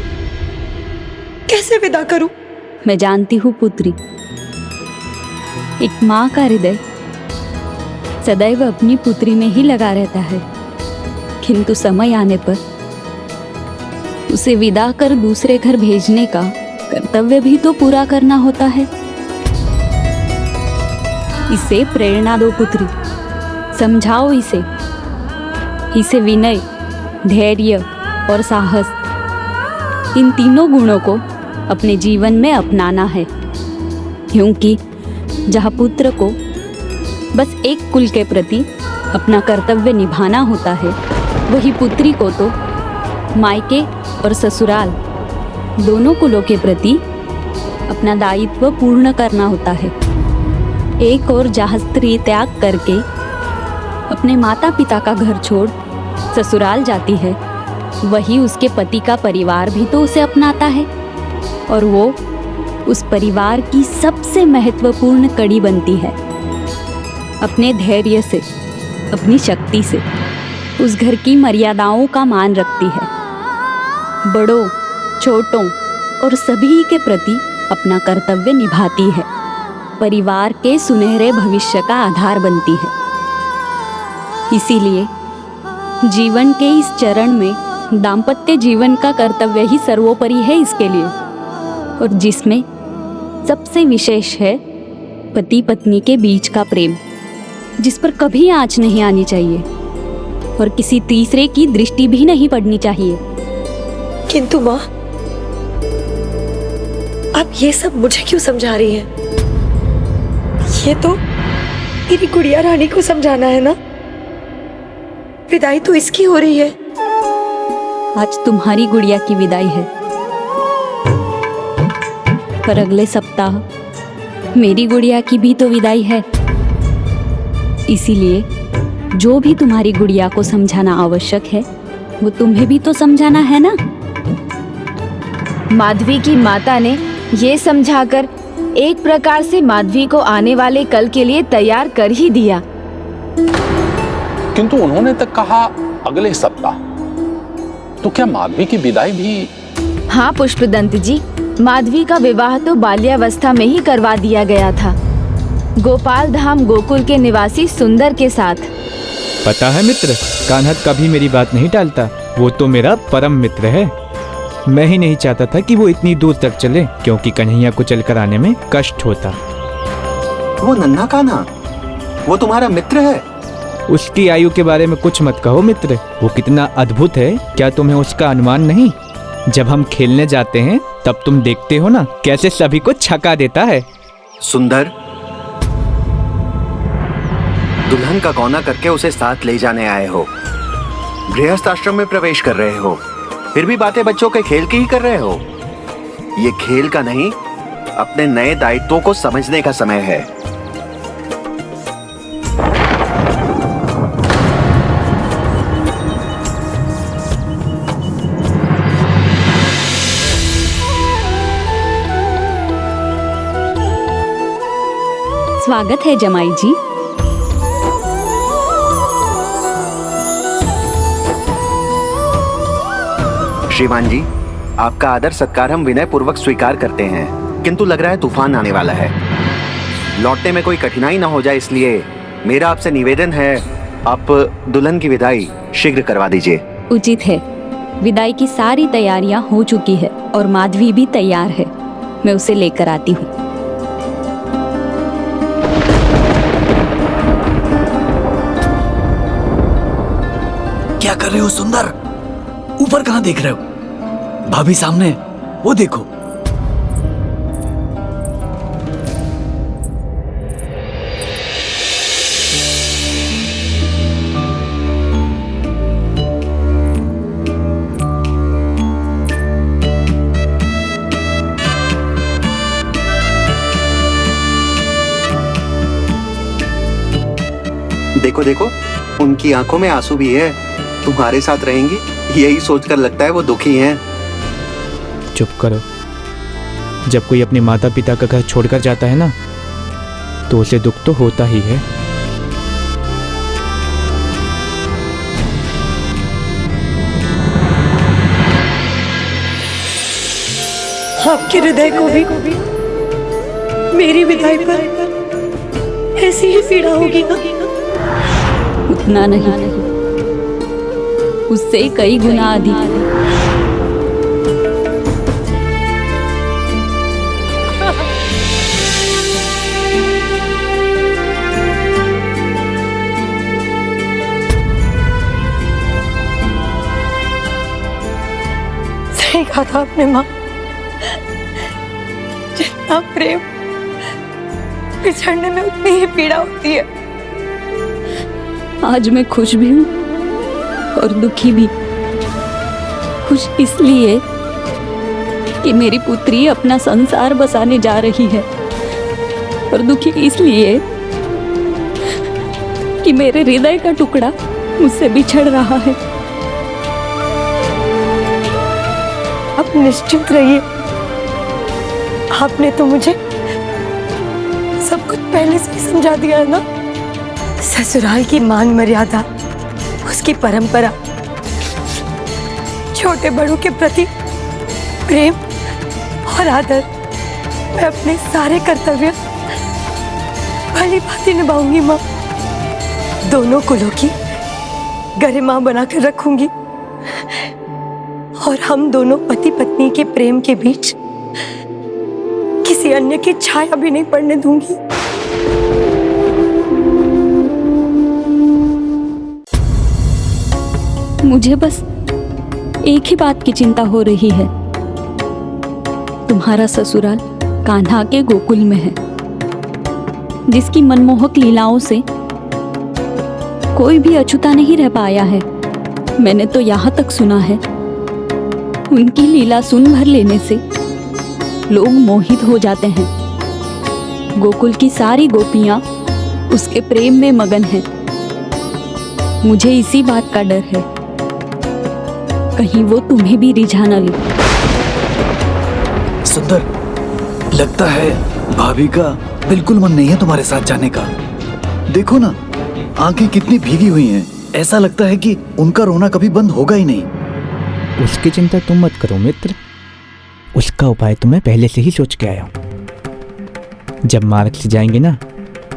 S12: कैसे विदा करूं?
S15: मैं जानती हूँ पुत्री, एक माँ का हृदय सदैव अपनी पुत्री में ही लगा रहता है, किंतु समय आने पर उसे विदा कर दूसरे घर भेजने का कर्तव्य भी तो पूरा करना होता है। इसे प्रेरणा दो पुत्री, समझाओ इसे विनय, धैर्य और साहस, इन तीनों गुणों को अपने जीवन में अपनाना है, क्योंकि जहाँ पुत्र को बस एक कुल के प्रति अपना कर्तव्य निभाना होता है, वही पुत्री को तो मायके और ससुराल दोनों कुलों के प्रति अपना दायित्व पूर्ण करना होता है। एक और जहाँ स्त्री त्याग करके अपने माता पिता का घर छोड़ ससुराल जाती है, वही उसके पति का परिवार भी तो उसे अपनाता है और वो उस परिवार की सबसे महत्वपूर्ण कड़ी बनती है। अपने धैर्य से, अपनी शक्ति से उस घर की मर्यादाओं का मान रखती है। बड़ों, छोटों और सभी के प्रति अपना कर्तव्य निभाती है। परिवार के सुनहरे भविष्य का आधार बनती है। इसीलिए जीवन के इस चरण में दाम्पत्य जीवन का कर्तव्य ही सर्वोपरि है इसके लिए, और जिसमें सबसे विशेष है पति पत्नी के बीच का प्रेम, जिस पर कभी आँच नहीं आनी चाहिए और किसी तीसरे की दृष्टि भी नहीं पड़नी चाहिए।
S12: किंतु माँ, आप ये सब मुझे क्यों समझा रही हैं? ये तो मेरी गुड़िया रानी को समझाना है ना। विदाई तो इसकी हो रही है।
S15: आज तुम्हारी गुड़िया की विदाई है, पर अगले सप्ताह मेरी गुड़िया की भी तो विदाई है। इसीलिए जो भी तुम्हारी गुड़िया को समझाना आवश्यक है वो तुम्हें भी तो समझाना है ना।
S3: माधवी की माता ने ये समझाकर एक प्रकार से माधवी को आने वाले कल के लिए तैयार कर ही दिया।
S4: किंतु उन्होंने तक कहा अगले सप्ताह, तो क्या माधवी की विदाई भी?
S3: हाँ पुष्पदंत जी, माधवी का विवाह तो बाल्यावस्था में ही करवा दिया गया था, गोपाल धाम गोकुल के निवासी सुंदर के साथ।
S16: पता है मित्र, कान्हा कभी मेरी बात नहीं टालता। वो तो मेरा परम मित्र है। मैं ही नहीं चाहता था कि वो इतनी दूर तक चले, क्योंकि कन्हैया को चलकर आने में कष्ट होता।
S7: वो नन्हा कान्हा, वो तुम्हारा मित्र है?
S16: उसकी आयु के बारे में कुछ मत कहो मित्र। वो कितना अद्भुत है, क्या तुम्हें उसका अनुमान नहीं? जब हम खेलने जाते हैं तब तुम देखते हो ना कैसे सभी को छका देता है।
S7: सुंदर, दुल्हन का गौना करके उसे साथ ले जाने आए हो, गृहस्थ आश्रम में प्रवेश कर रहे हो, फिर भी बातें बच्चों के खेल की ही कर रहे हो। ये खेल का नहीं, अपने नए दायित्वों को समझने का समय है।
S15: स्वागत है जमाई जी।
S7: श्रीमान जी, आपका आदर सत्कार हम विनय पूर्वक स्वीकार करते हैं, किंतु लग रहा है तूफान आने वाला है। लौटने में कोई कठिनाई ना हो जाए, इसलिए मेरा आपसे निवेदन है, आप दुल्हन की विदाई शीघ्र करवा दीजिए।
S15: उचित है। विदाई की सारी तैयारियां हो चुकी है और माधवी भी तैयार है। मैं उसे लेकर आती हूँ।
S5: क्या कर रहे हो सुंदर? ऊपर कहाँ देख रहे हो? भाभी सामने, वो देखो।
S7: देखो देखो, उनकी आंखों में आंसू भी है। तुम्हारे साथ रहेंगी यही सोचकर लगता है वो दुखी हैं।
S16: चुप करो। जब कोई अपने माता पिता का घर छोड़कर जाता है ना, तो उसे दुख तो होता ही है।
S12: आपके हृदय को भी मेरी विदाई पर ऐसी ही पीड़ा होगी ना?
S15: उतना नहीं, उससे कई गुना अधिक।
S12: सही कहा था आपने माँ। जितना प्रेम बिछड़ने में उतनी ही पीड़ा होती है।
S15: आज मैं खुश भी हूँ और दुखी भी। खुश इसलिए कि मेरी पुत्री अपना संसार बसाने जा रही है, और दुखी इसलिए कि मेरे हृदय का टुकड़ा मुझसे बिछड़ रहा है।
S12: आप निश्चिंत रहिए। आपने तो मुझे सब कुछ पहले से ही समझा दिया है ना। ससुराल की मान मर्यादा, उसकी परंपरा, छोटे बड़ों के प्रति प्रेम और आदर, मैं अपने सारे कर्तव्य भली भांति निभाऊंगी माँ। दोनों कुलों की गरिमा बनाकर रखूंगी और हम दोनों पति पत्नी के प्रेम के बीच किसी अन्य की छाया भी नहीं पड़ने दूंगी।
S15: मुझे बस एक ही बात की चिंता हो रही है। तुम्हारा ससुराल कान्हा के गोकुल में है, जिसकी मनमोहक लीलाओं से कोई भी अछूता नहीं रह पाया है। मैंने तो यहाँ तक सुना है, उनकी लीला सुन भर लेने से लोग मोहित हो जाते हैं। गोकुल की सारी गोपियाँ उसके प्रेम में मगन हैं। मुझे इसी बात का डर है, कहीं वो तुम्हें भी रिझा न ले।
S5: सुंदर, लगता है भाभी का बिल्कुल मन नहीं है तुम्हारे साथ जाने का। देखो ना, आंखें कितनी भीगी हुई हैं। ऐसा लगता है कि उनका रोना कभी बंद होगा ही नहीं।
S16: उसकी चिंता तुम मत करो मित्र, उसका उपाय तो मैं पहले से ही सोच के आया हूँ। जब मार्ग से जाएंगे ना,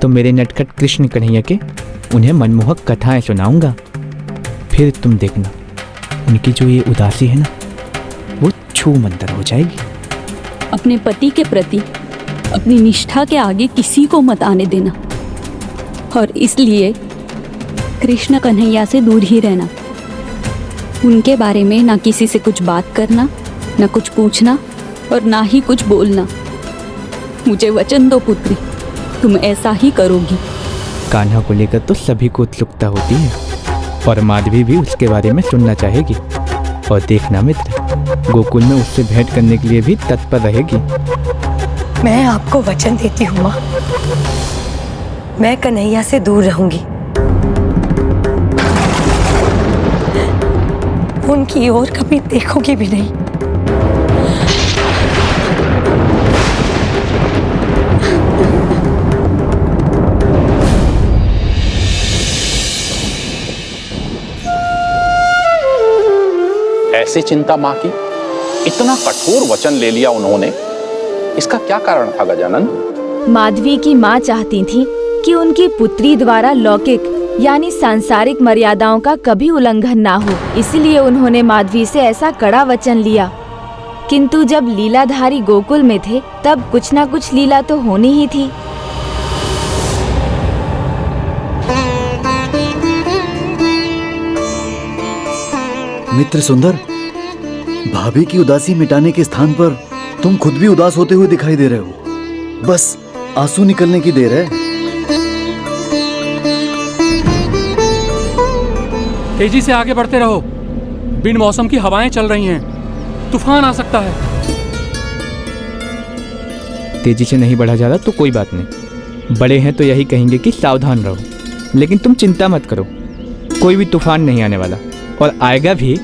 S16: तो मेरे नटखट कृष्ण कन्हैया के उन्हें मनमोहक कथाएं सुनाऊंगा। फिर तुम देखना, उनकी जो ये उदासी है ना, वो छू मंतर हो जाएगी।
S15: अपने पति के प्रति अपनी निष्ठा के आगे किसी को मत आने देना, और इसलिए कृष्ण कन्हैया से दूर ही रहना। उनके बारे में ना किसी से कुछ बात करना, ना कुछ पूछना और ना ही कुछ बोलना। मुझे वचन दो पुत्री, तुम ऐसा ही करोगी।
S16: कान्हा को लेकर तो सभी को उत्सुकता होती है, और माधवी भी उसके बारे में सुनना चाहेगी। और देखना मित्र, गोकुल में उससे भेंट करने के लिए भी तत्पर रहेगी।
S12: मैं आपको वचन देती हूँ माँ, मैं कन्हैया से दूर रहूंगी। उनकी ओर कभी देखूंगी भी नहीं।
S4: ऐसी चिंता माँ की, इतना कठोर वचन ले लिया उन्होंने, इसका क्या कारण था गजानन?
S3: माधवी की माँ चाहती थी कि उनकी पुत्री द्वारा लौकिक यानी सांसारिक मर्यादाओं का कभी उल्लंघन ना हो, इसलिए उन्होंने माधवी से ऐसा कड़ा वचन लिया। किंतु जब लीलाधारी गोकुल में थे, तब कुछ ना कुछ लीला तो होनी ही थी।
S5: मित्र सुंदर, भाभी की उदासी मिटाने के स्थान पर तुम खुद भी उदास होते हुए दिखाई दे रहे हो। बस आंसू निकलने की देर है।
S17: तेजी से आगे बढ़ते रहो, बिन मौसम की हवाएं चल रही हैं, तूफान आ सकता है।
S16: तेजी से नहीं बढ़ा जा रहा तो कोई बात नहीं, बड़े हैं तो यही कहेंगे कि सावधान रहो। लेकिन तुम चिंता मत करो, कोई भी तूफान नहीं आने वाला, और आएगा भी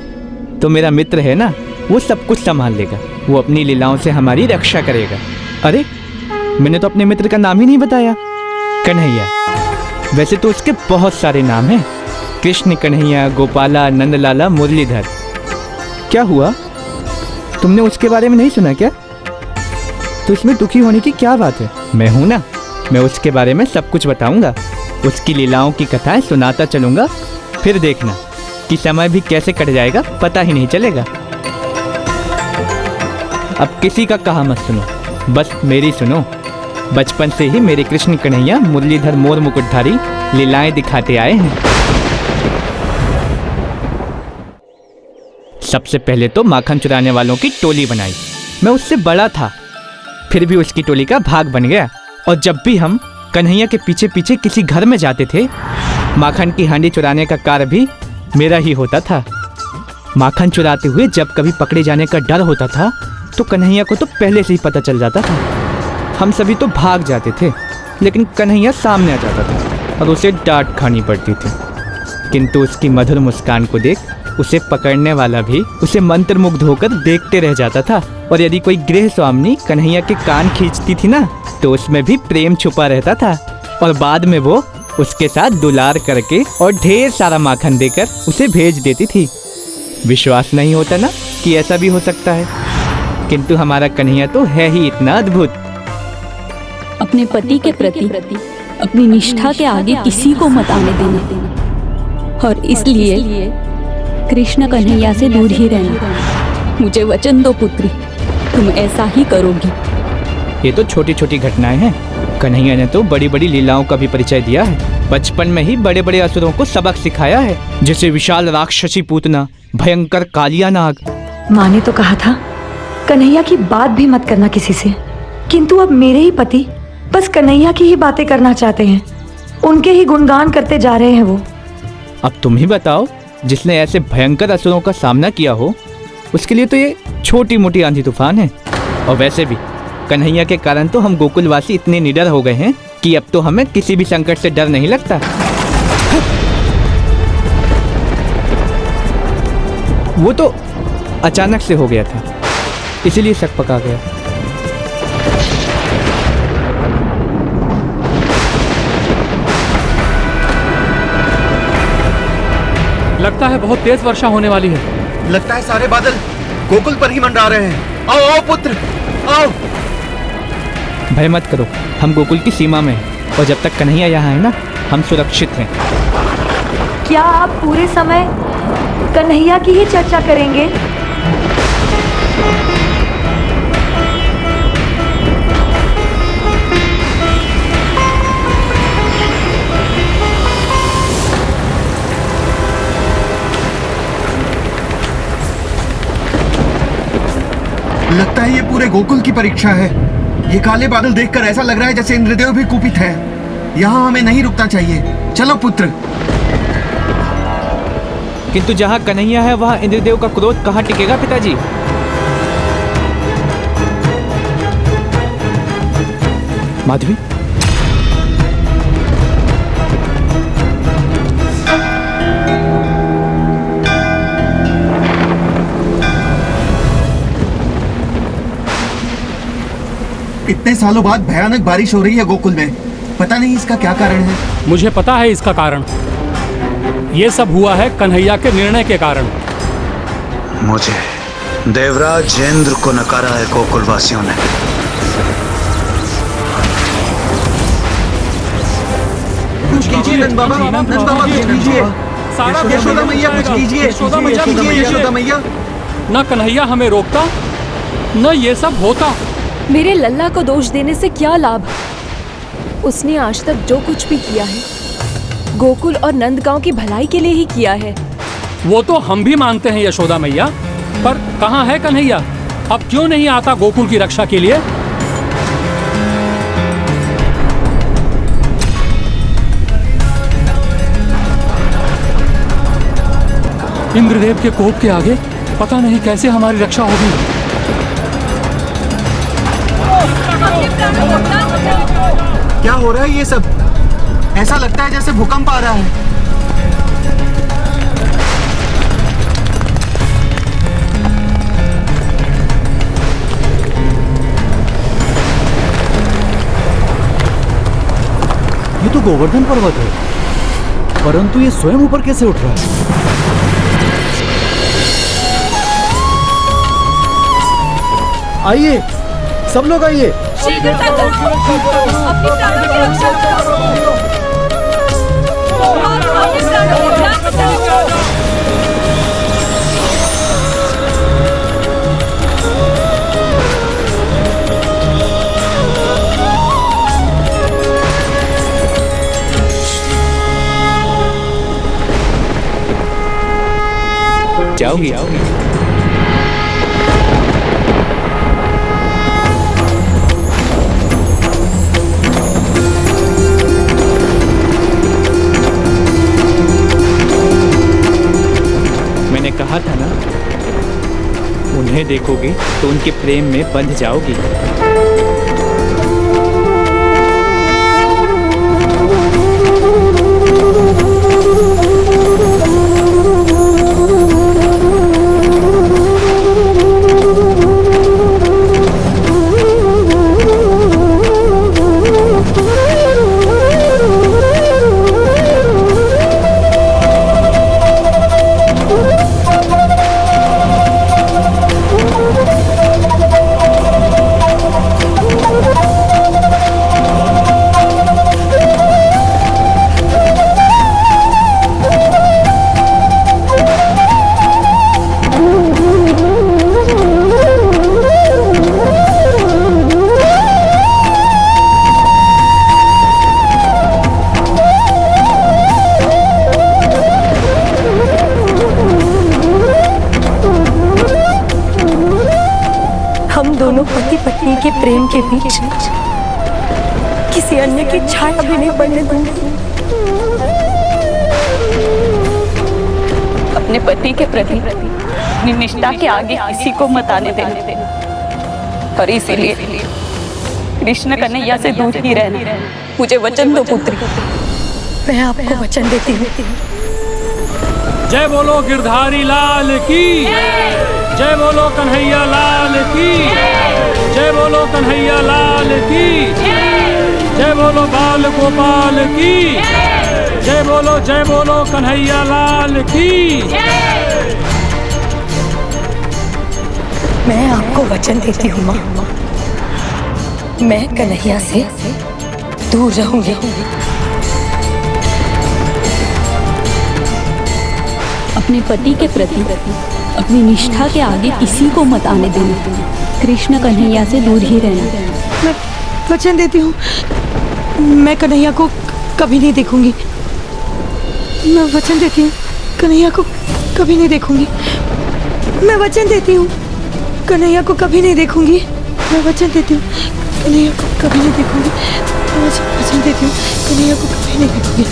S16: तो मेरा मित्र है ना, वो सब कुछ संभाल लेगा। वो अपनी लीलाओं से हमारी रक्षा करेगा। अरे, मैंने तो अपने मित्र का नाम ही नहीं बताया, कन्हैया। वैसे तो उसके बहुत सारे नाम हैं, कृष्ण कन्हैया, गोपाला, नंदलाला, मुरलीधर। क्या हुआ, तुमने उसके बारे में नहीं सुना क्या? तो इसमें दुखी होने की क्या बात है? मैं हूं ना, मैं उसके बारे में सब कुछ बताऊंगा, उसकी लीलाओं की कथाएं सुनाता चलूंगा। फिर देखना कि समय भी कैसे कट जाएगा, पता ही नहीं चलेगा। अब किसी का कहा मत सुनो, बस मेरी सुनो। बचपन से ही मेरे कृष्ण कन्हैया मुरलीधर मोर मुकुटधारी लीलाएं दिखाते आए हैं। सबसे पहले तो माखन चुराने वालों की टोली बनाई। मैं उससे बड़ा था, फिर भी उसकी टोली का भाग बन गया। और जब भी हम कन्हैया के पीछे पीछे किसी घर में जाते थे, माखन की हांडी चुराने का कार्य भी मेरा ही होता था। माखन चुराते हुए जब कभी पकड़े जाने का डर होता था, तो कन्हैया को तो पहले से ही पता चल जाता था। हम सभी तो भाग जाते थे, लेकिन कन्हैया सामने आ जाता था और उसे डांट खानी पड़ती थी। किंतु उसकी मधुर मुस्कान को देख उसे पकड़ने वाला भी उसे मंत्रमुग्ध होकर देखते रह जाता था। और यदि कोई गृह स्वामिनी कन्हैया के कान खींचती थी ना, तो उसमें भी प्रेम छुपा रहता था। और बाद में वो उसके साथ दुलार करके और ढेर सारा माखन देकर उसे भेज देती थी। विश्वास नहीं होता ना कि ऐसा भी हो सकता है, किंतु हमारा कन्हैया तो है ही इतना अद्भुत।
S15: अपने पति के प्रति अपनी निष्ठा के आगे किसी को मत आने देना, और इसलिए कृष्ण कन्हैया से दूर ही रहना। मुझे वचन दो पुत्री, तुम ऐसा ही करोगी।
S16: ये तो छोटी छोटी घटनाएं हैं। कन्हैया ने तो बड़ी बड़ी लीलाओं का भी परिचय दिया है। बचपन में ही बड़े बड़े असुरों को सबक सिखाया है, जैसे विशाल राक्षसी पूतना, भयंकर कालिया नाग।
S12: माँ ने तो कहा था कन्हैया की बात भी मत करना किसी से, किंतु अब मेरे ही पति बस कन्हैया की ही बातें करना चाहते हैं, उनके ही गुणगान करते जा रहे हैं वो।
S16: अब तुम ही बताओ, जिसने ऐसे भयंकर असुरों का सामना किया हो, उसके लिए तो ये छोटी मोटी आंधी तूफान है। और वैसे भी कन्हैया के कारण तो हम गोकुलवासी इतने निडर हो गए हैं कि अब तो हमें किसी भी संकट से डर नहीं लगता। वो तो अचानक से हो गया था, इसीलिए शक पका गया।
S17: लगता है बहुत तेज वर्षा होने वाली है।
S7: लगता है सारे बादल गोकुल पर ही मंडरा रहे हैं। आओ आओ पुत्र, आओ।
S16: भय मत करो, हम गोकुल की सीमा में हैं, और जब तक कन्हैया यहाँ है ना, हम सुरक्षित हैं।
S12: क्या आप पूरे समय कन्हैया की ही चर्चा करेंगे?
S7: लगता है ये पूरे गोकुल की परीक्षा है। ये काले बादल देखकर ऐसा लग रहा है जैसे इंद्रदेव भी कुपित है। यहाँ हमें नहीं रुकना चाहिए। चलो पुत्र।
S16: किंतु जहाँ कन्हैया है वहाँ इंद्रदेव का क्रोध कहाँ टिकेगा पिताजी? माधवी,
S7: इतने सालों बाद भयानक बारिश हो रही है गोकुल में। पता नहीं इसका क्या कारण है।
S17: मुझे पता है इसका कारण। ये सब हुआ है कन्हैया के निर्णय के कारण।
S10: मुझे देवराज इंद्र को नकारा है गोकुलवासियों ने।
S7: कुछ कीजिए नंद बाबा, नंद बाबा कुछ कीजिए। यशोदा मैया कुछ कीजिए। यशोदा मैया।
S17: न कन्हैया हमें रोकता, न ये सब होता।
S18: मेरे लल्ला को दोष देने से क्या लाभ? उसने आज तक जो कुछ भी किया है गोकुल और नंदगांव की भलाई के लिए ही किया है।
S17: वो तो हम भी मानते हैं यशोदा मैया, पर कहाँ है कन्हैया? अब क्यों नहीं आता गोकुल की रक्षा के लिए? इंद्रदेव के कोप के आगे पता नहीं कैसे हमारी रक्षा होगी।
S7: क्या हो रहा है ये सब? ऐसा लगता है जैसे भूकंप आ रहा है।
S5: ये तो गोवर्धन पर्वत है, परंतु ये स्वयं ऊपर कैसे उठ रहा है? आइए, सब लोग आइए।
S13: शीघ्रता करो, अपनी प्राणों की रक्षा करो। अपने प्राणों की रक्षा करो।
S16: जाओगी? मैंने कहा था ना, उन्हें देखोगी तो उनके प्रेम में बंध जाओगी।
S12: के बीच किसी अन्य की छाया भी नहीं पड़ने दूंगी।
S15: अपने पति के प्रति अपनी निष्ठा के आगे किसी को मत आने देना, और इसीलिए कृष्ण कन्हैया से दूर ही रहना। मुझे वचन दो पुत्री।
S12: मैं आपको वचन देती हूँ।
S17: जय बोलो गिरधारी लाल की, जय बोलो कन्हैया लाल की, जय बोलो कन्हैया लाल की, जय बोलो बाल गोपाल की, जय बोलो कन्हैया लाल की।
S12: मैं आपको वचन देती हूँ माँ, मैं कन्हैया से दूर रहूंगी।
S15: अपने पति के प्रति अपनी निष्ठा के आगे किसी को मत आने देना। कृष्ण कन्हैया से दूर ही रहना।
S12: मैं वचन देती हूँ, मैं कन्हैया को कभी नहीं देखूंगी। मैं वचन देती हूँ, कन्हैया को कभी नहीं देखूंगी। मैं वचन देती हूँ, कन्हैया को कभी नहीं देखूंगी। मैं वचन देती हूँ, कन्हैया को कभी नहीं देखूंगी। मैं वचन देती हूँ, कन्हैया को कभी नहीं देखूंगी।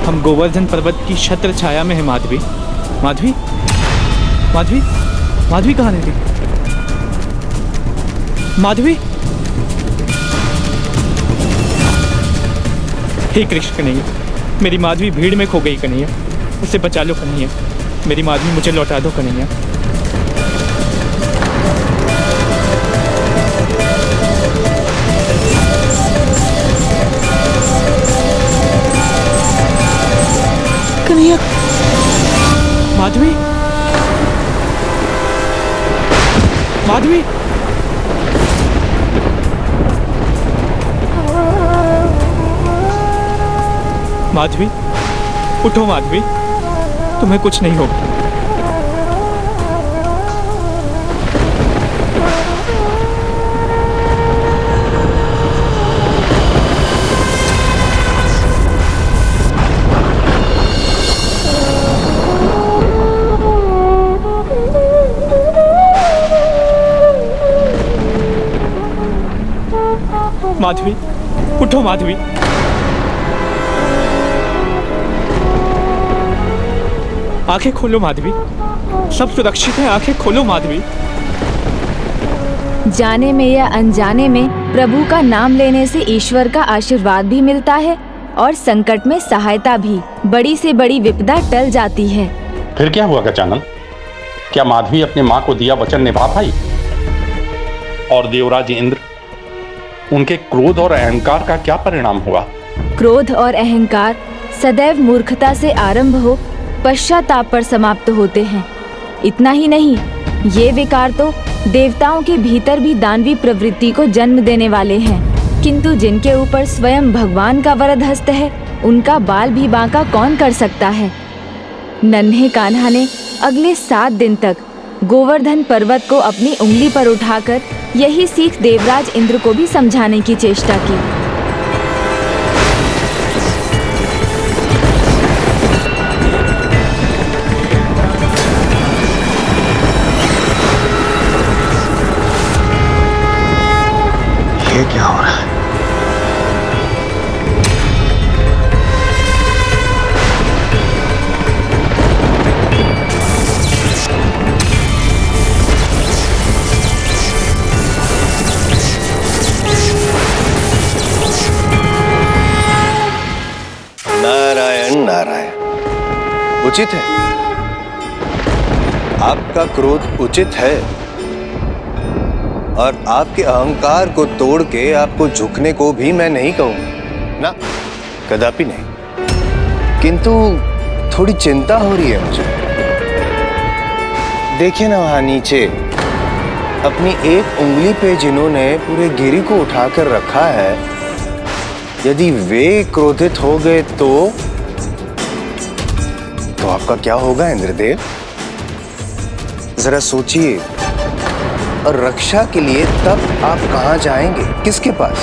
S16: हम गोवर्धन पर्वत की छत्र छाया में है माधवी। माधवी माधवी माधवी कहाँ रहती? माधवी, हे कृष्ण कन्हैया, मेरी माधवी भीड़ में खो गई कन्हैया, उसे बचा लो कन्हैया, मेरी माधवी मुझे लौटा दो कन्हैया।
S12: कन्हैया,
S16: माधवी, माधवी, माधवी, उठो माधवी, तुम्हें कुछ नहीं होगा। माधवी, उठो माधवी। आंखें खोलो माधवी, सब सुरक्षित है, आंखें खोलो माधवी।
S3: जाने में या अनजाने में प्रभु का नाम लेने से ईश्वर का आशीर्वाद भी मिलता है और संकट में सहायता भी। बड़ी से बड़ी विपदा टल जाती है।
S4: फिर क्या हुआ गजानन? क्या माधवी अपने माँ को दिया वचन निभा पाई? और देवराज इंद्र, उनके क्रोध और अहंकार का क्या परिणाम हुआ?
S3: क्रोध और अहंकार सदैव मूर्खता से आरंभ हो पश्चाताप पर समाप्त होते हैं। इतना ही नहीं, ये विकार तो देवताओं के भीतर भी दानवी प्रवृत्ति को जन्म देने वाले हैं, किंतु जिनके ऊपर स्वयं भगवान का वरद हस्त है, उनका बाल भी बांका कौन कर सकता है। नन्हे कान्हा ने अगले 7 दिन तक गोवर्धन पर्वत को अपनी उंगली पर उठाकर यही सीख देवराज इंद्र को भी समझाने की चेष्टा की।
S8: ये क्या हो रहा है?
S19: नारायण नारायण, उचित है, आपका क्रोध उचित है और आपके अहंकार को तोड़ के आपको झुकने को भी मैं नहीं कहूंगा ना, कदापि नहीं। किंतु थोड़ी चिंता हो रही है मुझे। देखिए ना वहां नीचे अपनी एक उंगली पे जिन्होंने पूरे गिरी को उठाकर रखा है, यदि वे क्रोधित हो गए तो आपका क्या होगा इंद्रदेव? जरा सोचिए और रक्षा के लिए, तब आप कहाँ जाएंगे? किसके पास?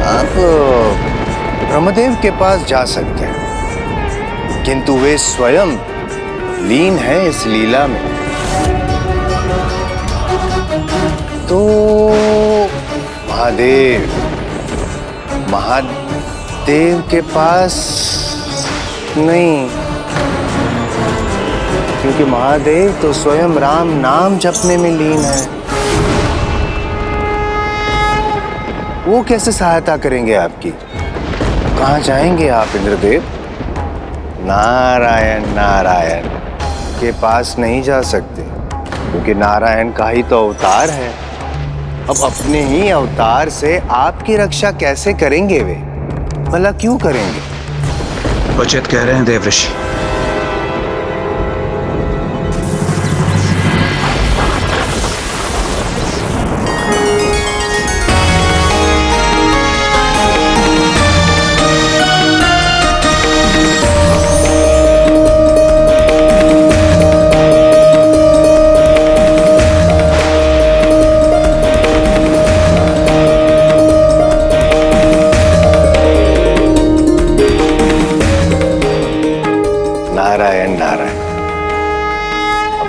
S19: आप ब्रह्मदेव के पास जा सकते हैं, किंतु वे स्वयं लीन है इस लीला में। तो महादेव के पास नहीं, क्योंकि महादेव तो स्वयं राम नाम जपने में लीन है। वो कैसे सहायता करेंगे आपकी? कहाँ जाएंगे आप इंद्रदेव? नारायण नारायण के पास नहीं जा सकते, क्योंकि नारायण का ही तो अवतार है। अब अपने ही अवतार से आपकी रक्षा कैसे करेंगे वे? भला क्यों करेंगे?
S20: उचित कह रहे हैं देवऋषि।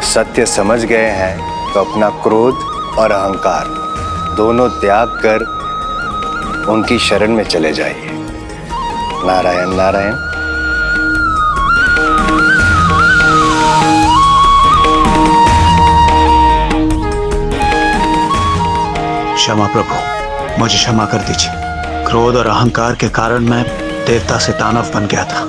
S19: सत्य समझ गए हैं तो अपना क्रोध और अहंकार दोनों त्याग कर उनकी शरण में चले जाइए। नारायण नारायण।
S20: क्षमा प्रभु, मुझे क्षमा कर दीजिए। क्रोध और अहंकार के कारण मैं देवता से दानव बन गया था।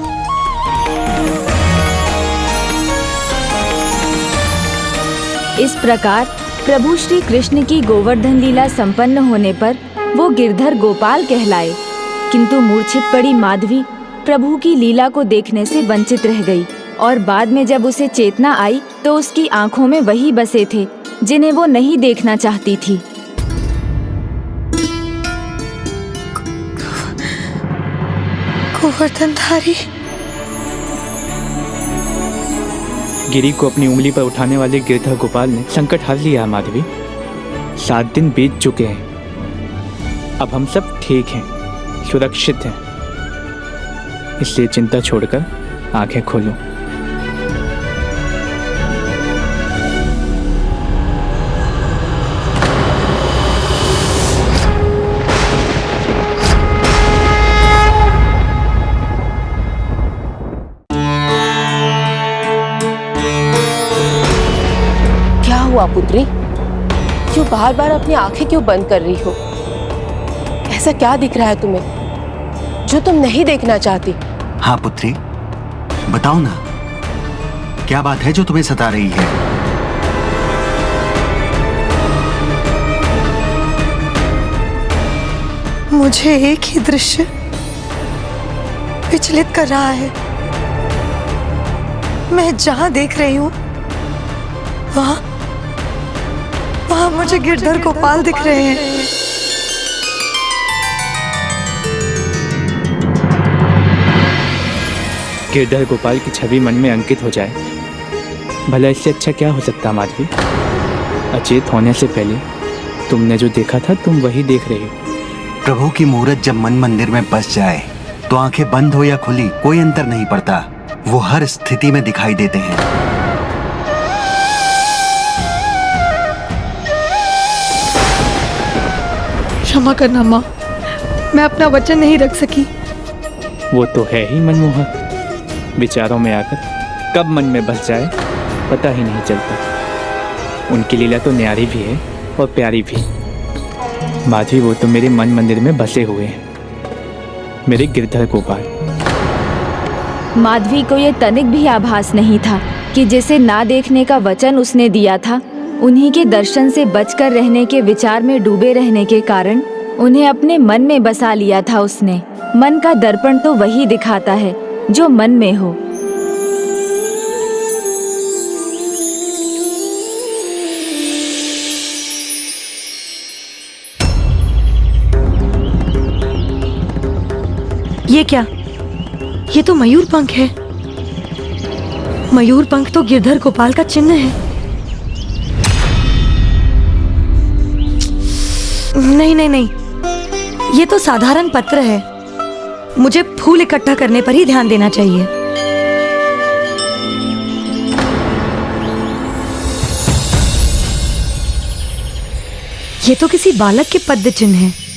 S3: इस प्रकार प्रभु श्री कृष्ण की गोवर्धन लीला संपन्न होने पर वो गिरधर गोपाल कहलाए, किंतु मूर्छित पड़ी माधवी प्रभु की लीला को देखने से वंचित रह गई और बाद में जब उसे चेतना आई तो उसकी आंखों में वही बसे थे जिन्हें वो नहीं देखना चाहती थी।
S12: गोवर्धनधारी।
S16: गिरी को अपनी उंगली पर उठाने वाले गिरधर गोपाल ने संकट हर लिया माधवी। 7 दिन बीत चुके हैं, अब हम सब ठीक हैं, सुरक्षित हैं, इसलिए चिंता छोड़कर आंखें खोलो।
S18: पुत्री, क्यों बार बार अपनी आंखें क्यों बंद कर रही हो? ऐसा क्या दिख रहा है तुम्हें जो तुम नहीं देखना चाहती?
S7: हाँ पुत्री, बताओ ना, क्या बात है जो तुम्हें सता रही है?
S12: मुझे एक ही दृश्य विचलित कर रहा है। मैं जहां देख रही हूं वहां मुझे गिरधर गोपाल दिख रहे हैं।
S16: गिरधर गोपाल की छवि मन में अंकित हो जाए, भला इससे अच्छा क्या हो सकता माधवी? अचेत होने से पहले तुमने जो देखा था तुम वही देख रही हो।
S7: प्रभु की मूरत जब मन मंदिर में बस जाए तो आंखें बंद हो या खुली कोई अंतर नहीं पड़ता, वो हर स्थिति में दिखाई देते हैं।
S12: क्षमा करना माँ, मैं अपना वचन नहीं रख सकी।
S16: वो तो है ही मनमोहक, विचारों में आकर कब मन में बस जाए पता ही नहीं चलता। उनकी लीला तो न्यारी भी है और प्यारी भी। माधवी, वो तो मेरे मन मंदिर में बसे हुए हैं, मेरे गिरधर गोपाल।
S3: माधवी को ये तनिक भी आभास नहीं था कि जिसे ना देखने का वचन उसने दिया था, उन्हीं के दर्शन से बचकर रहने के विचार में डूबे रहने के कारण उन्हें अपने मन में बसा लिया था उसने। मन का दर्पण तो वही दिखाता है जो मन में हो।
S12: ये क्या? ये तो मयूर पंख है। मयूर पंख तो गिरधर गोपाल का चिन्ह है। नहीं नहीं नहीं, ये तो साधारण पत्र है। मुझे फूल इकट्ठा करने पर ही ध्यान देना चाहिए। ये तो किसी बालक के पद्य चिन्ह है।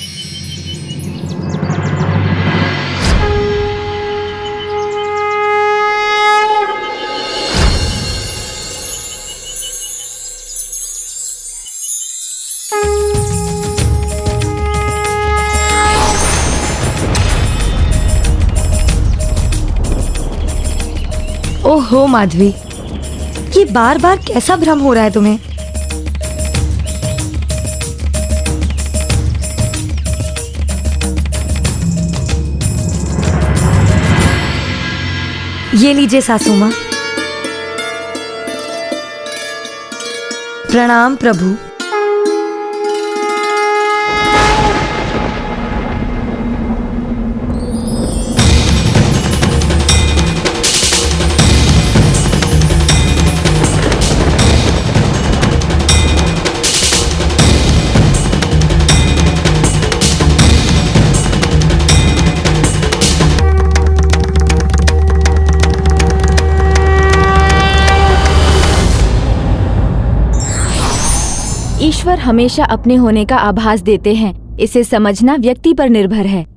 S12: ओहो माधवी, ये बार बार कैसा भ्रम हो रहा है तुम्हें? ये लीजिए सासू माँ। प्रणाम प्रभु।
S3: ईश्वर हमेशा अपने होने का आभास देते हैं। इसे समझना व्यक्ति पर निर्भर है।